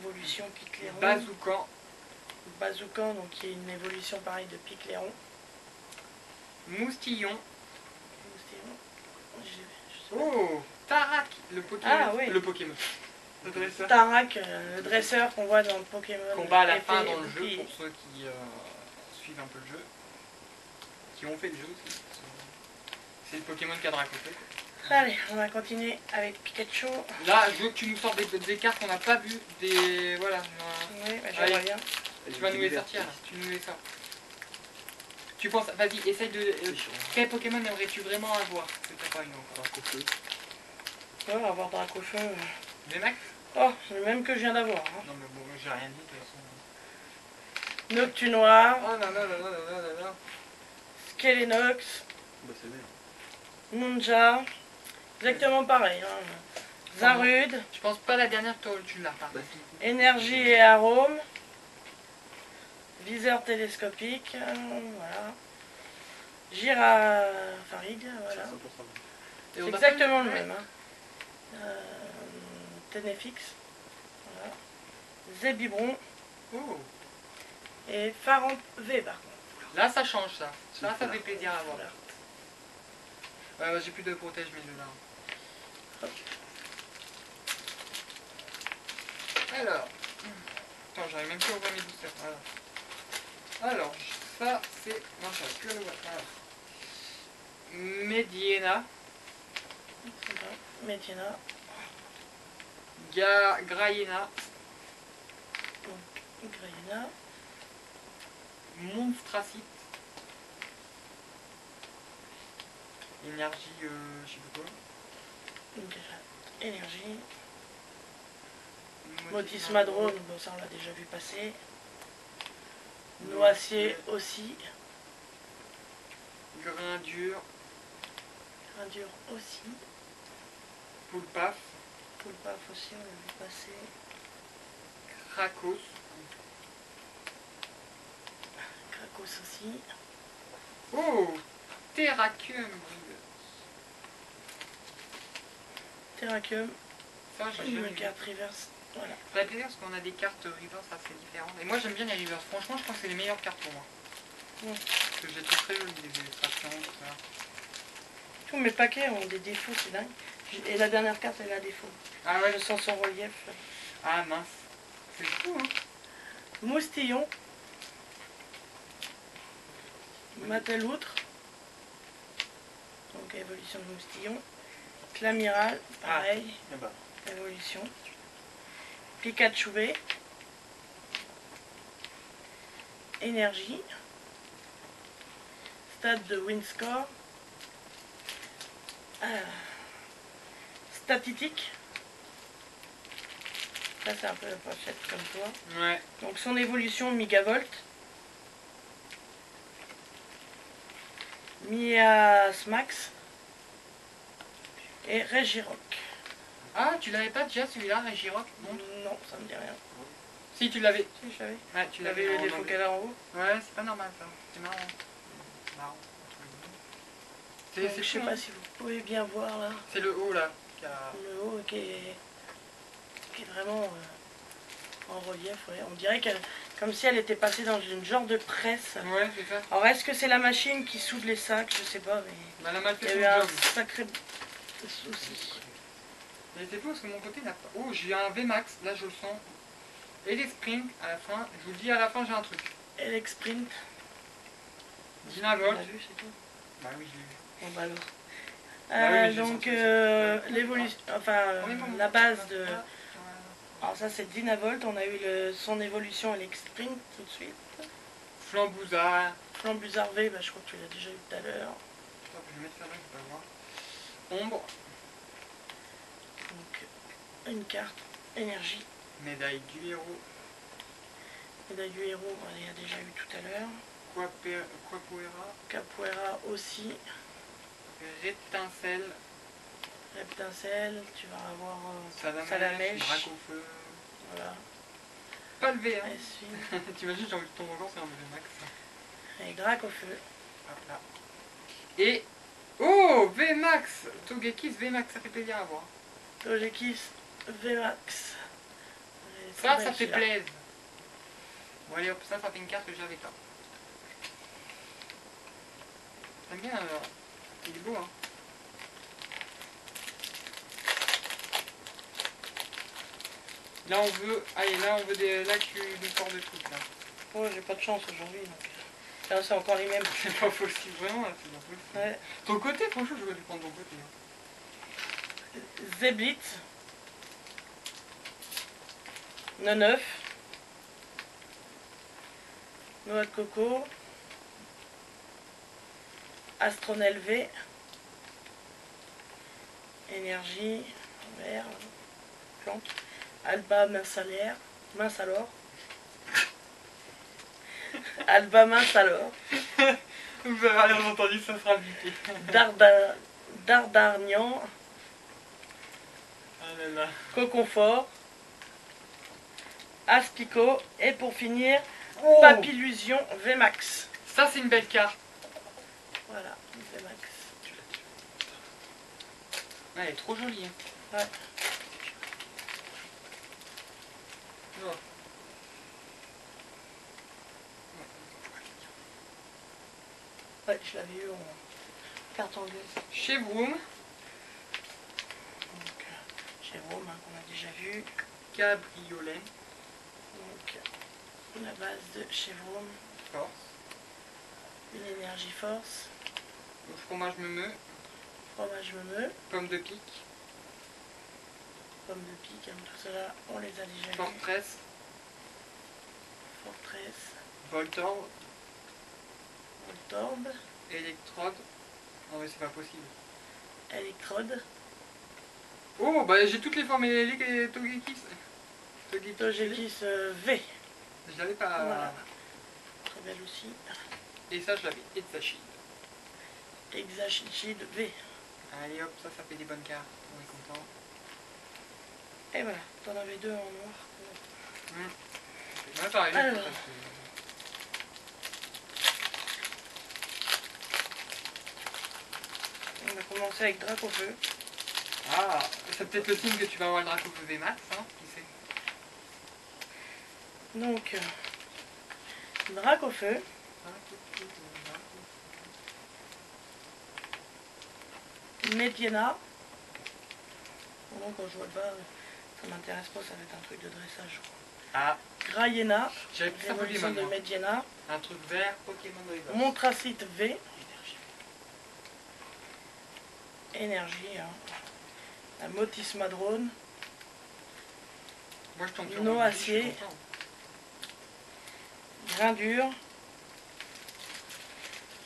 évolution Picléron. Bazoukan. Bazookan, donc qui est une évolution pareille de Picléron. Moustillon. Je sais pas. Oh, Tarak, le Pokémon. Ah, oui. Le Pokémon. Le dresseur. Tarak, le dresseur qu'on voit dans le Pokémon. Combat à la épée fin et dans le jeu bouclier. pour ceux qui suivent un peu le jeu. Qui ont fait le jeu aussi. C'est le Pokémon qui a Dracofeu. Allez, on va continuer avec Pikachu. Là, je veux que tu nous sortes des cartes qu'on n'a pas vues. Des. Voilà. Oui, bah, Allez. j'aimerais bien. Tu vas nous les sortir là. Tu nous les sors. Tu penses. Vas-y, essaye de. Quel Pokémon aimerais-tu vraiment avoir? Que t'as pas eu encore. Ouais, on va avoir Dracofeu. Vmax? Oh, c'est le même que je viens d'avoir. Hein. Non, mais bon, j'ai rien dit de toute façon. Noctu Noir, Oh là là là là là là là. Skelenox, Bah, c'est bien. Ninja. Exactement pareil. Hein. Zarude, Je pense pas la dernière, toi, tu l'as pas. Bah, Énergie et Arôme. Viseur télescopique. Voilà. Girafarig, voilà. 100% Et C'est on exactement le ouais. même. Hein. Ténéfix. Voilà. Zébibron Oh. et Farant V par contre. Là, ça change ça. Ça Super. fait plaisir à voir. Ouais, ouais, j'ai plus de protège, mais de là. Hop. Alors. Attends, j'arrive même plus à ouvrir mes boosters. Voilà. Alors, ça, c'est. Non, j'arrive plus à l'ouvrir. Voilà. Mediena. Métina. Graina. Grayena. Monstracite. Énergie, je sais plus quoi. Énergie. Motisma drone, bon ça on l'a déjà vu passer. Noacier aussi. Grain dur. Grain dur aussi. Poulpaf. Poulpaf aussi, on l'a vu passer. Krakos. Krakos aussi. Oh, Terrakium. Terrakium. Ça, j'ai Une jamais vu. carte reverse. Voilà. Ça fait plaisir parce qu'on a des cartes reverse assez différentes. Et moi, j'aime bien les reverse. Franchement, je pense que c'est les meilleures cartes pour moi. Parce que j'ai trouvé très joli les illustrations, tout ça. Tous mes paquets ont des défauts, c'est dingue. Et la dernière carte, elle a défaut. Ah ouais, Je sens son relief. ah mince. C'est fou, hein. Moustillon. Mateloutre. Donc évolution de Moustillon. Clamiral, pareil. Eh bah, Évolution. Pikachu V. Énergie. Stade de Windscore. Statitique. Ça c'est un peu la pochette comme toi. Ouais. Donc son évolution Migavolt. Miasmax. Et Regirock. Ah, tu l'avais pas déjà celui-là, Regirock? Non. Non, ça me dit rien. Si, tu l'avais. Si, je savais. Ouais, tu Tu l'avais avais le en défaut anglais. qu'elle a en haut. Ouais, c'est pas normal ça. C'est marrant. Marrant. Donc, C'est je sais fou, pas hein. si vous pouvez bien voir là. C'est le haut là. Qui a... Le haut qui est vraiment en relief. Ouais. On dirait qu'elle, comme si elle était passée dans une genre de presse. Ouais, c'est ça. Alors est-ce que c'est la machine qui soude les sacs? Je sais pas, mais Bah, elle a mal il y fait a son eu un job. sacré souci. Et c'est fou parce que mon côté n'a pas. Oh, j'ai un VMAX, là je le sens. Et les springs à la fin. Je vous le dis, à la fin j'ai un truc. Elec Sprint. On Dynavolt. l'a vu, c'est tout. Bah oui, je l'ai vu. Bon bah alors. Bah oui, mais j'ai Donc senti aussi. l'évolution, la base de. Alors ça c'est Dynavolt, on a eu son évolution Elec Sprint tout de suite. Flambouzard. Flambuzard V, bah, je crois que tu l'as déjà eu tout à l'heure. Attends, je vais mettre ça là, je peux pas voir. Ombre. Donc une carte, énergie. Médaille du héros. Médaille du héros, on l'a déjà eu tout à l'heure. Quapoera. Capoeira aussi. Rétincelle. Reptincelle, tu vas avoir Salamèche. Dracofeu. Voilà. Pas le V, hein. Essuie. T'imagines, j'ai envie de tomber encore, c'est un VMAX. Et Dracofeu. Hop là. Et. Oh, VMAX Togekis VMAX, ça fait plaisir à voir. Togekiss, Vmax. Ça fait plaisir. Bon allez hop, ça fait une carte que j'avais pas. J'aime bien, il est beau hein. Là on veut, allez là on veut des, là tu nous sors de trucs là. Oh, j'ai pas de chance aujourd'hui. Donc... Là, c'est encore les mêmes. C'est pas possible, vraiment là, c'est pas possible. Ouais. Ton côté, franchement j'aurais dû prendre ton côté. Hein. Zeblit. Neuf. Noix de coco. Astronel V. Énergie. Vert. Plante. Alba mince alaire. Mince alors. Alba mince alors. Vous avez rien entendu, ça sera vite. Dardarnian. Ah là là. Coconfort. Aspico. Et pour finir, Oh, Papillusion VMAX. ça c'est une belle carte. Voilà, VMAX. Ouais, elle est trop jolie. Hein. Ouais. Oh. Ouais, je l'avais eu en carte anglaise. Chez Vroom, Donc, chez Rome, hein, qu'on a déjà vu. Cabriolet, Donc, la base de Chevron, Force, une énergie force, le fromage me fromage meumeux, pomme de pique, pommes de pique, hein, tout cela, on les a déjà vus. Fortress, Fortress, Voltorb, Voltorb, Electrode. Non mais c'est pas possible. Electrode, Oh bah j'ai toutes les formes et Togekiss. Togekiss V. Je l'avais pas. Voilà. Très belle aussi. Et ça je l'avais. Et Zashi. Exachid V. Allez hop, ça fait des bonnes cartes. On est content. Et voilà, t'en avais deux en noir. Ouais, pareil. Alors. On va commencer avec Dracofeu. Ah, c'est peut-être le signe que tu vas avoir le Dracofeu VMAX, hein, qui sait. Donc, Dracofeu, Mediena. Bon, quand je vois le bas, ça m'intéresse pas, ça va être un truc de dressage, je crois. Ah, Graiena, j'avais plus ça révolution Pokémon. de Moi. Mediena. Un truc vert, Pokémon de Reverse. Montracite V. Énergie, hein. La Motisma Drone. Moi je tombe sur No mon acier. je suis content. Grain dur.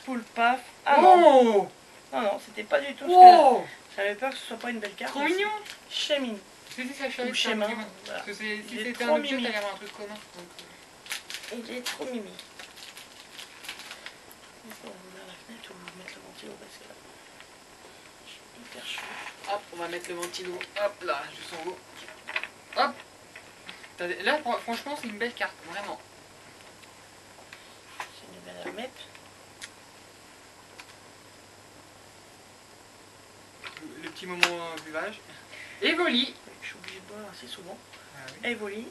Poulpaf. Ah non, Oh, non, c'était pas du tout ce que oh, j'avais peur que ce soit pas une belle carte. trop mignon. Chemin. Si ça je savais Ou que c'était un schéma, Pokémon. voilà. Parce que si Il est c'était trop un objet, mimi. t'allais avoir un truc commun. Donc, Il est trop mimi. On va ouvrir la fenêtre ou mettre le ventilo parce que là, je suis hyper chaud. hop, on va mettre le ventilo. Hop là, juste en haut. Hop. Là, franchement, c'est une belle carte, vraiment. C'est une belle hermette. Le petit moment buvage. Evoli. Je suis obligée de boire assez souvent. Ah, oui. Evoli.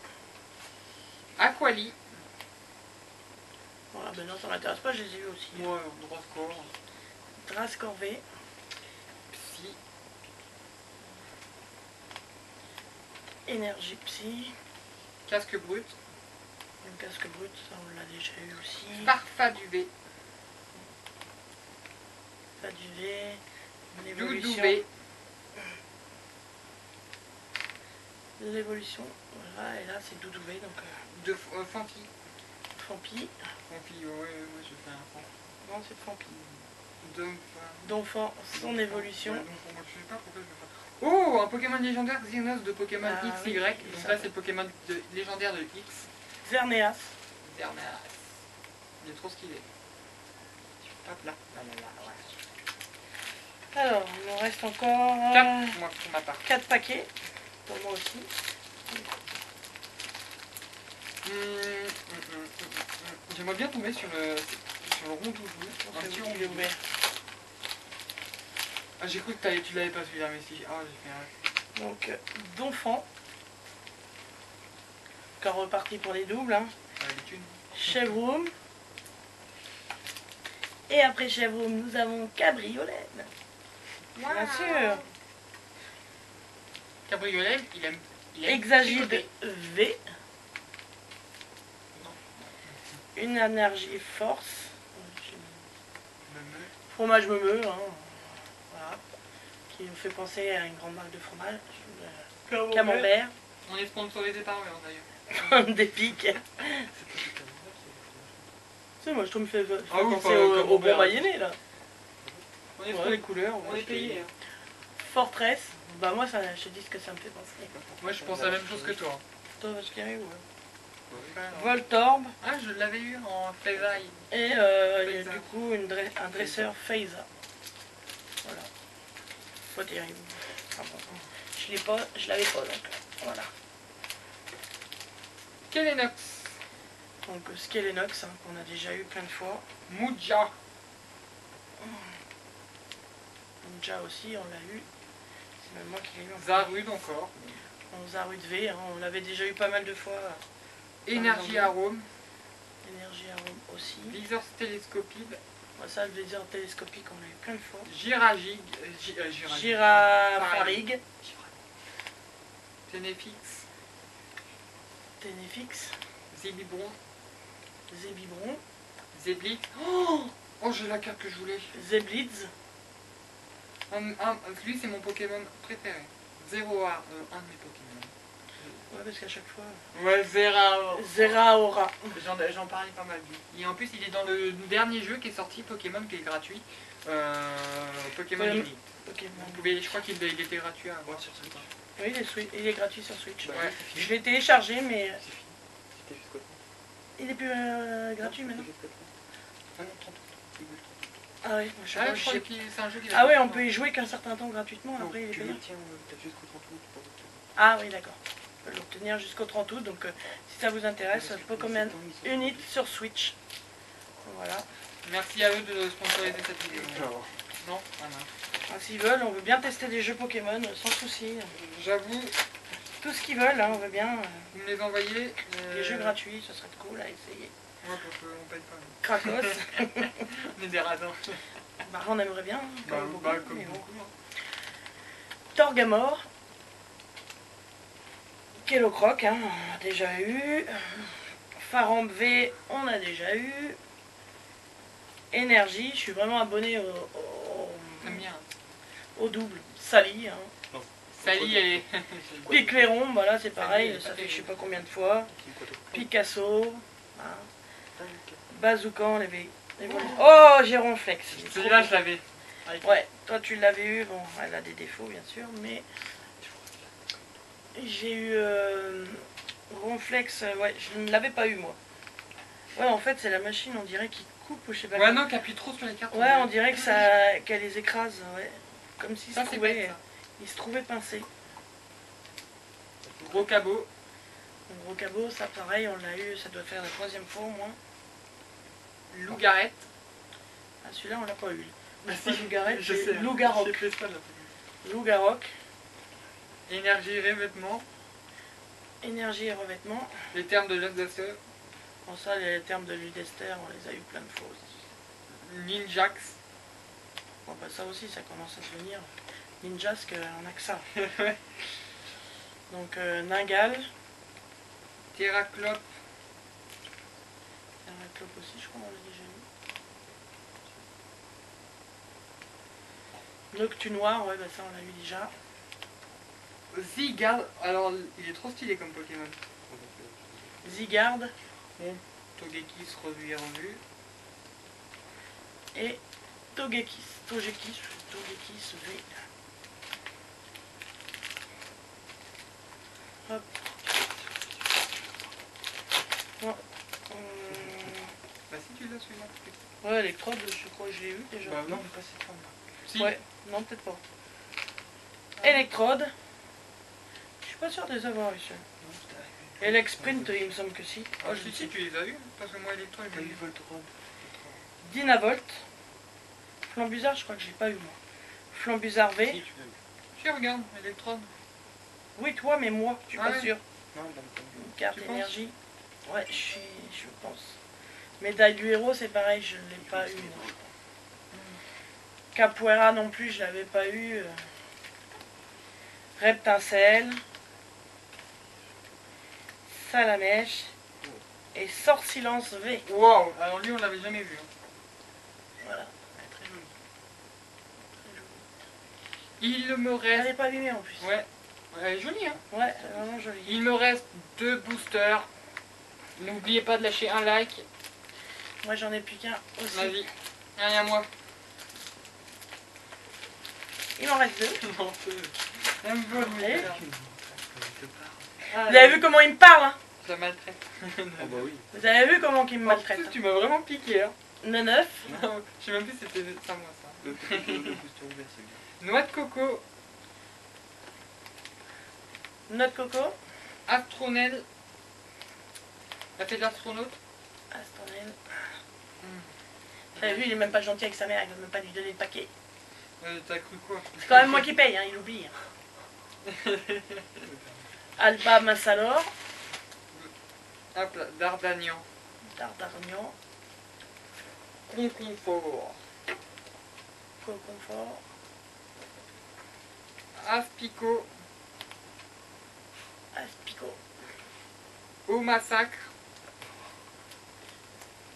Aquali. Voilà, ben non, ça m'intéresse pas, je les ai eu aussi. Moi, droit score. Drascor V. Psy. Énergie Psy. Casque brut. Une casque brute, ça on l'a déjà eu aussi. Parfait du V. Pas du V. Une évolution. Doudouvé. L'évolution. Voilà, et là c'est Doudouvé, donc De Fanti. Fampi. Fanti, ouais, moi je fais un Fanti. Non, c'est Fampi. Donphan. Donphan, son évolution. Ouais, donc, moi, je sais pas pourquoi je vais faire. Oh, un Pokémon légendaire Xenos de Pokémon Ah, XY. oui, Donc ça. là, c'est le Pokémon légendaire de X. Xerneas. Xerneas. Il est trop stylé. Hop là. Là, là, là, ouais. Alors, il nous reste encore 4, moi pour ma part. 4 paquets. Pour moi aussi. J'aimerais bien tomber sur le rond doudou. Un petit rond Il est doudou. ouvert. Ah, j'ai cru que tu l'avais pas celui-là, mais si. Ah, j'ai fait un. Donc, Donphan. Encore reparti pour les doubles. Hein. L'habitude. Chevroom. Et après Chevroom, nous avons Cabriolet. Bien sûr. Cabriolet, il aime Exagide chicoter. V. Une énergie force. Fromage meumeux, hein. Voilà. Qui nous fait penser à une grande marque de fromage. Camembert. On est sponsorisé par eux d'ailleurs. Des pics. C'est moi, je trouve me fait Ah oui, penser pas au Camembert. bon mayonnaise là. On est, Ouais, les couleurs. on est payé. Hein. Fortress. Bah moi, ça, je te dis ce que ça me fait penser. Moi je pense à la même chose que toi. Toi, Vasqueri, ouais. Ouais. Voltorb. Ah, je l'avais eu en Flesaille. Et il y a du coup un dresseur Feiza. Voilà. Pas terrible. Ah bon. Je l'avais pas donc. Voilà. Kelenox. Donc Skelenox, hein, qu'on a déjà eu plein de fois. Muja. Ninja aussi, on l'a eu. C'est même moi qui l'ai eu. Zarud encore. On Zarud V, hein, on l'avait déjà eu pas mal de fois. Énergie arôme. Énergie arôme aussi. Viseur télescopide. Moi, ça, le viseur télescopique, on l'a eu plein de fois. Giragig. Girafarig. Ténéfix. Ténéfix. Zébibron. Zébibron. Zéblit. Oh, j'ai la carte que je voulais. Zeblitz. Lui, c'est mon Pokémon préféré. Zéro A, un de mes Pokémon. Ouais, parce qu'à chaque fois. Ouais, Zeraora. J'en parlais pas mal lui. Et en plus, il est dans le dernier jeu qui est sorti, Pokémon, qui est gratuit. Pokémon Unite. Pokémon. Vous pouvez, je crois qu'il était gratuit à avoir sur Switch. Oui, il est gratuit sur Switch. Ouais. Je l'ai téléchargé, mais C'est fini. C'était jusqu'au temps. il est plus gratuit maintenant. Ah non, 30. Ah oui, je sais Ah, pas, je crois je que sais- c'est un jeu qui Ah ouais, on peut y jouer qu'un certain temps gratuitement, après il est Tu payant. l'obtiens peut-être jusqu'au 30 août pour l'obtenir. Ah oui, d'accord. On peut l'obtenir jusqu'au 30 août, donc si ça vous intéresse, Pokémon Unite sur Switch. Voilà. Merci à eux de sponsoriser cette vidéo. Alors, Non, voilà. Ah, s'ils veulent, on veut bien tester des jeux Pokémon sans souci. J'avoue, Tout ce qu'ils veulent, hein, on veut bien. vous me les envoyez. Des jeux gratuits, ce serait cool à essayer. Ouais, parce qu'on paye pas. Krakos. On est des radins. Bah, on aimerait bien, hein, comme beaucoup, comme mais bon. beaucoup. Hein. Torgamore. Kellocroc, hein, on a déjà eu. Faramb V, on a déjà eu. Énergie, je suis vraiment abonné J'aime bien. au double. Sally, hein. Sally, elle est. Picléron, voilà, c'est pareil, Sally, ça fait je sais pas combien de fois. c'est quoi toi? Picasso. hein. Ah, ok. Bazookan, Oh, Géronflex. Celui-là, je l'avais. Ouais, toi tu l'avais eu, bon, elle a des défauts bien sûr, mais j'ai eu Ronflex, ouais, je ne l'avais pas eu moi. Ouais, en fait, c'est la machine, on dirait qu'il coupe ou je sais pas. Ouais, non, qui appuie trop sur les cartes. Ouais, on dirait que ça, qu'elle les écrase, ouais. Comme s'il Ça, se c'est trouvait, bête, ça. il se trouvait pincé. Gros cabot. Un gros cabot, ça pareil, on l'a eu, ça doit faire la 3e fois au moins. Loup-garette. Ah, celui-là, on l'a pas eu. Bah, Pas si, Loup-garette, je c'est sais. Loup-garroc. Je sais pas, là. Loup-garroc, Énergie et revêtement. énergie et revêtement. Les termes de Jacques Dasseur. Bon, ça, les termes de Ludester, on les a eu plein de fois aussi. Ninjax. Bon, bah, ça aussi, ça commence à devenir ninjasque en accent. Donc, Ningal, Terraclope. un clope aussi, je crois, on l'a déjà eu. Noctu noir, ouais, bah ça, on l'a eu déjà. Zygarde. Alors, il est trop stylé comme Pokémon. Zygarde Togekiss revu et revu. et Togekiss. Togekiss V. Hop. Bon, Bah, si tu l'as celui-là. ouais, Electrode, je crois que je l'ai eu déjà. Bah, non, mais pas cette forme-là. Si. Ouais, non, peut-être pas. Électrode. Je suis pas sûr de les avoir eu ceux. Elexprint, il me semble que si. Ah, si, tu les as eu. Parce que moi, Electro, il T'as m'a eu eu. Voltron. Dynavolt. Flambuzard, je crois que j'ai pas eu moi. Flambuzard V. Si, tu l'as eu. Si, regarde, Electron. Oui, toi, mais moi, je suis Ah pas ouais. sûr. Non, il a pas eu. Une carte Tu penses? énergie. Ouais, je pense. Médaille du héros, c'est pareil, je ne l'ai pas eu. Moi. Capoeira non plus, je l'avais pas eu. Reptincelle. Salamèche. Et Sort Silence V. Waouh, alors lui on l'avait jamais vu. Hein. Voilà. Très joli. Il me Elle reste... n'est pas abîmée en plus. Ouais, elle est jolie hein. Ouais, elle est vraiment jolie. Il me reste 2 boosters. N'oubliez pas de lâcher un like. Moi j'en ai plus qu'un aussi. Vas-y, rien à moi. Il en reste 2. Non, j'aime pas le Et booster. Vous avez vu comment il me parle hein? Je la maltraite. Ah bah oui. Vous avez vu comment il me En maltraite plus, hein? tu m'as vraiment piqué hein. 9. Je sais même plus si c'était ça moi ça. Le booster ouvert, c'est bien. Noix de coco, Noix de coco. astronel. Elle fait de l'astronaute. Astonel. Vous avez vu, il est même pas gentil avec sa mère, il ne veut même pas lui donner le paquet. T'as cru quoi? C'est quand même moi qui paye, hein, il oublie. Hein. Alba Massalor. Hop là, Dardagnan. Dardargnan. Conconfort. Coconfort. Aspico. Aspico. Au massacre.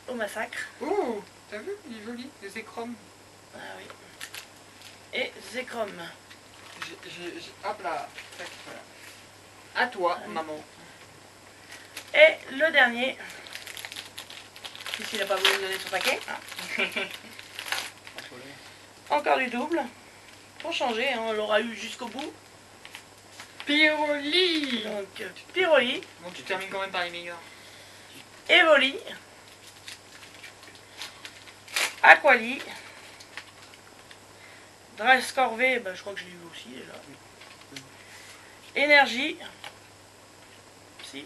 Au massacre. Oh, t'as vu? Il est joli. Les échromes. Ah oui. Et Zekrom. Hop là. Tac, voilà. À toi, maman. Et le dernier. Puisqu'il n'a pas voulu me donner son paquet. hein. Encore du double. Pour changer, hein, on l'aura eu jusqu'au bout. Pyroli. Donc Pyroli, Bon, tu termines quand même par les meilleurs. Evoli, Aquali, Dresscore V, bah, je crois que je l'ai eu aussi déjà. Énergie, si.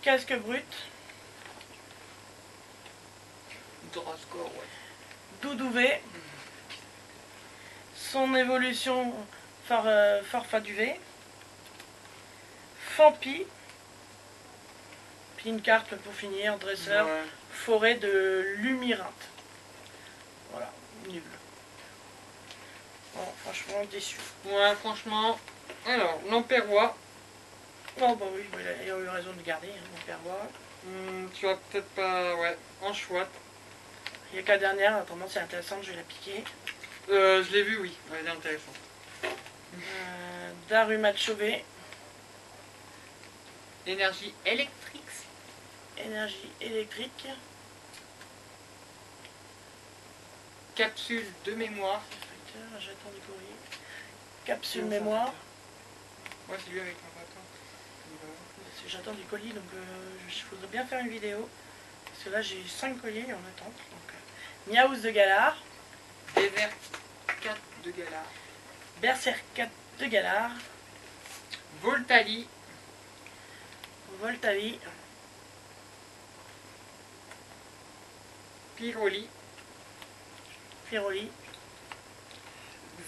Casque brut, Drascore, ouais. Doudou V, son évolution Forfait du V, Fampi, puis une carte pour finir, dresseur, Ouais. forêt de Lumirinthe. Voilà, nul. Bon, franchement déçu. Ouais, franchement. Alors, l'Empérois. Oh bah oui, il a eu raison de garder, hein, mon père voit. Tu vas peut-être pas. Ouais, en chouette. Il y a qu'à dernière, autrement c'est intéressant, je vais la piquer. Je l'ai vu, oui. Ouais, elle est intéressante. Darumat Chauvet, Énergie électrique. énergie électrique, Capsule de mémoire. j'attends du courrier. Capsule mémoire, Ouais, c'est lui avec un bâton. parce que j'attends du colis, donc je voudrais bien faire une vidéo. Parce que là j'ai 5 colis en attente. Donc, Miaouz de Galard, Désert 4 de Galar. Berserk 4 de Galard, Voltali. Voltavi, Pyroli. Firoli,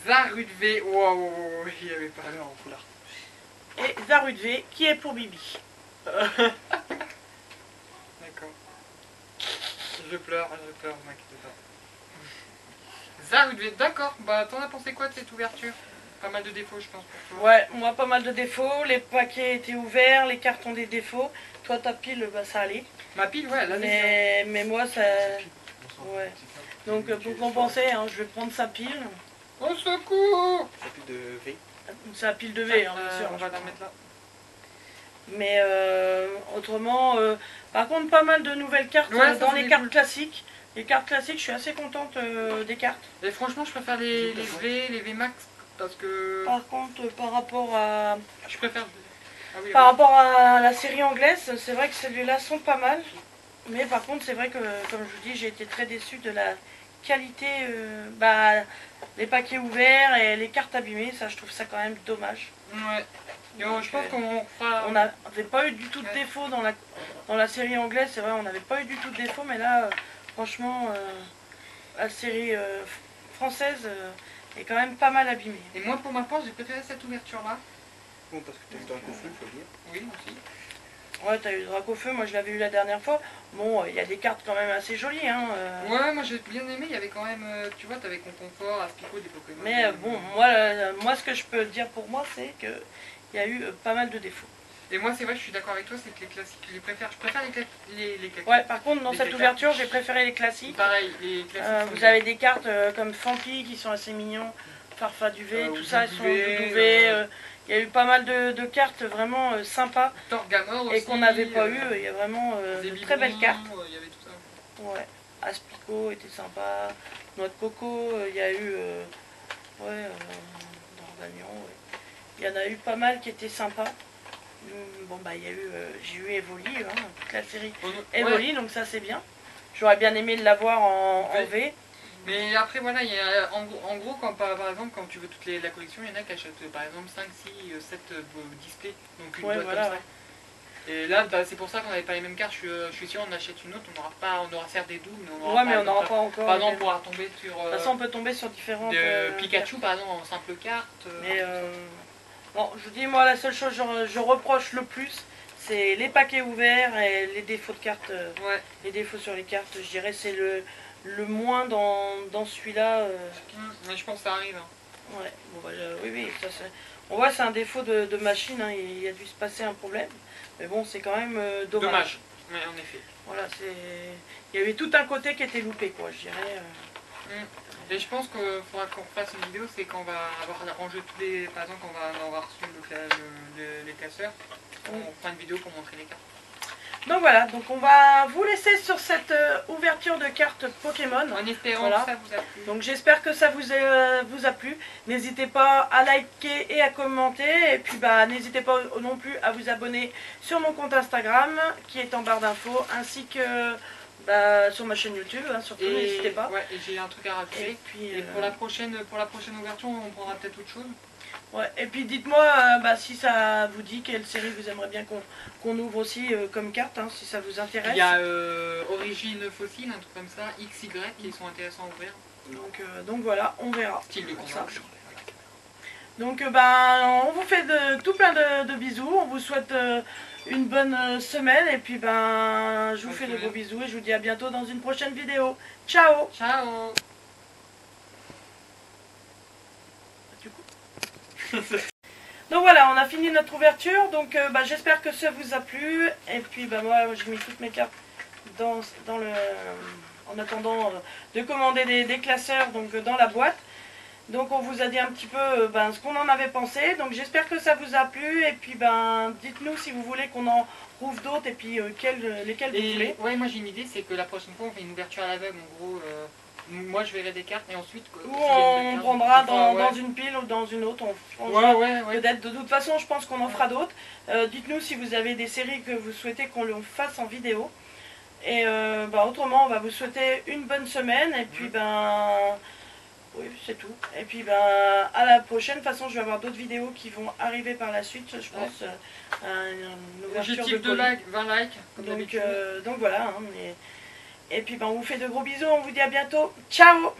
Zarudve. Wow, il y avait pas. Ah non, en foulard. et Zarud V qui est pour Bibi. D'accord. Je pleure, m'inquiète pas. Zarudve, d'accord. Bah, t'en as pensé quoi de cette ouverture? Pas mal de défauts, je pense, pour toi. Ouais, moi pas mal de défauts, les paquets étaient ouverts, les cartes ont des défauts. Toi ta pile, bah, ça allait. Ma pile, ouais, elle avait Mais moi ça... Ouais. Donc pour compenser, hein, je vais prendre sa pile. ça. Au secours! Ça plus de V. Sa pile de V, hein, bien sûr. On va la mettre là. Mais autrement, par contre pas mal de nouvelles cartes Ouais, ça, dans c'est les des cartes boules. classiques. Les cartes classiques, je suis assez contente des cartes. Et franchement, je préfère les V, les V Max, parce que... Par contre, par rapport à... Je préfère... Ah oui, Par rapport à la série anglaise, c'est vrai que celles-là sont pas mal. Mais par contre, c'est vrai que, comme je vous dis, j'ai été très déçue de la qualité, les paquets ouverts et les cartes abîmées. Ça, je trouve ça quand même dommage. Ouais. Et Donc, je pense qu'on fera... On n'avait pas eu du tout de défaut dans la série anglaise. C'est vrai, on n'avait pas eu du tout de défaut. Mais là, franchement, la série française est quand même pas mal abîmée. Et moi, pour ma part, j'ai préféré cette ouverture-là. Bon, parce que t'as eu un coup de feu, faut le dire. Oui, aussi. Ouais, t'as eu Dracofeu, moi je l'avais eu la dernière fois. Bon, il y a des cartes quand même assez jolies, hein. Ouais, moi j'ai bien aimé, il y avait quand même, tu vois, t'avais Conconfort, Aspico, des Pokémon. Mais bon, moi ce que je peux dire pour moi, c'est que il y a eu pas mal de défauts. Et moi c'est vrai, je suis d'accord avec toi, c'est que les classiques, je préfère les classiques. Ouais, par contre, dans les cette caca. ouverture, j'ai préféré les classiques. Pareil, les classiques. Vous avez des cartes comme Fampi qui sont assez mignons, Farfaduvé, tout ça, elles sont Doudouvé. Il y a eu pas mal de cartes vraiment sympas Torgamor aussi. et qu'on n'avait pas eu. Il y a vraiment de très belles cartes. Il y avait tout ça. Ouais, Aspico était sympa, Noix de Coco, il y a eu. D'Orgagnon, ouais. Il y en a eu pas mal qui étaient sympas. Bon, bah, il y a eu. J'ai eu Evoli, hein, toute la série Evoli, donc ça c'est bien. J'aurais bien aimé l'avoir en V. Mais après, voilà, il y a, en gros, quand, par exemple, quand tu veux toute la collection, il y en a qui achètent par exemple 5, 6, 7 displays, donc une boîte voilà, comme ça. Et là, c'est pour ça qu'on n'avait pas les mêmes cartes. Je suis sûr, on achète une autre, on aura certes des doubles, mais on aura mais on n'aura pas encore. Par exemple, on pourra tomber sur. De toute façon, on peut tomber sur différentes. Pikachu, par exemple, en simple carte. Mais bon, je vous dis, moi, la seule chose que je reproche le plus, c'est les paquets ouverts et les défauts de cartes. Les défauts sur les cartes, je dirais, c'est le moins dans celui-là. Mais je pense que ça arrive. Hein. Ouais, bon, bah, oui, ça c'est. On voit, c'est un défaut de machine, hein, il a dû se passer un problème. Mais bon, c'est quand même dommage. Oui, en effet. Voilà, il y avait tout un côté qui était loupé, quoi, je dirais. Et je pense qu'il faudra qu'on fasse une vidéo, c'est quand on va avoir rangé tous les. Par exemple, quand on va avoir reçu les classeurs, on fera une vidéo pour montrer les cartes. Donc voilà, donc on va vous laisser sur cette ouverture de cartes Pokémon. En espérant que ça vous a plu. Donc j'espère que ça vous a plu. N'hésitez pas à liker et à commenter. Et puis bah n'hésitez pas non plus à vous abonner sur mon compte Instagram qui est en barre d'infos, ainsi que sur ma chaîne YouTube, hein, surtout n'hésitez pas. Ouais, et j'ai un truc à rajouter. Et puis pour la prochaine ouverture, on prendra peut-être autre chose. Ouais, et puis dites-moi si ça vous dit quelle série vous aimeriez bien qu'on ouvre aussi comme carte, hein, si ça vous intéresse. Il y a Origine Fossile, un truc comme ça, XY qui sont intéressants à ouvrir. Donc voilà, on verra. Style de ça. voilà. Donc on vous fait tout plein de bisous, on vous souhaite une bonne semaine et puis je vous fais de gros bisous et je vous dis à bientôt dans une prochaine vidéo. Ciao. Ciao. Donc voilà, on a fini notre ouverture, donc j'espère que ça vous a plu, et puis moi j'ai mis toutes mes cartes en attendant de commander des classeurs donc dans la boîte. Donc on vous a dit un petit peu ce qu'on en avait pensé, donc j'espère que ça vous a plu, et puis dites-nous si vous voulez qu'on en rouvre d'autres, et puis lesquels vous voulez. Ouais, moi j'ai une idée, c'est que la prochaine fois on fait une ouverture à l'aveugle, en gros. Moi je verrai des cartes et ensuite. Ou on prendra dans une pile ou dans une autre. Peut-être. De toute façon, je pense qu'on en fera d'autres. Dites-nous si vous avez des séries que vous souhaitez qu'on le fasse en vidéo. Et autrement, on va vous souhaiter une bonne semaine. Et puis oui, c'est tout. Et puis à la prochaine. De toute façon, je vais avoir d'autres vidéos qui vont arriver par la suite, je pense. Une ouverture objectif de 20 likes. Donc voilà. Et puis on vous fait de gros bisous, on vous dit à bientôt. Ciao!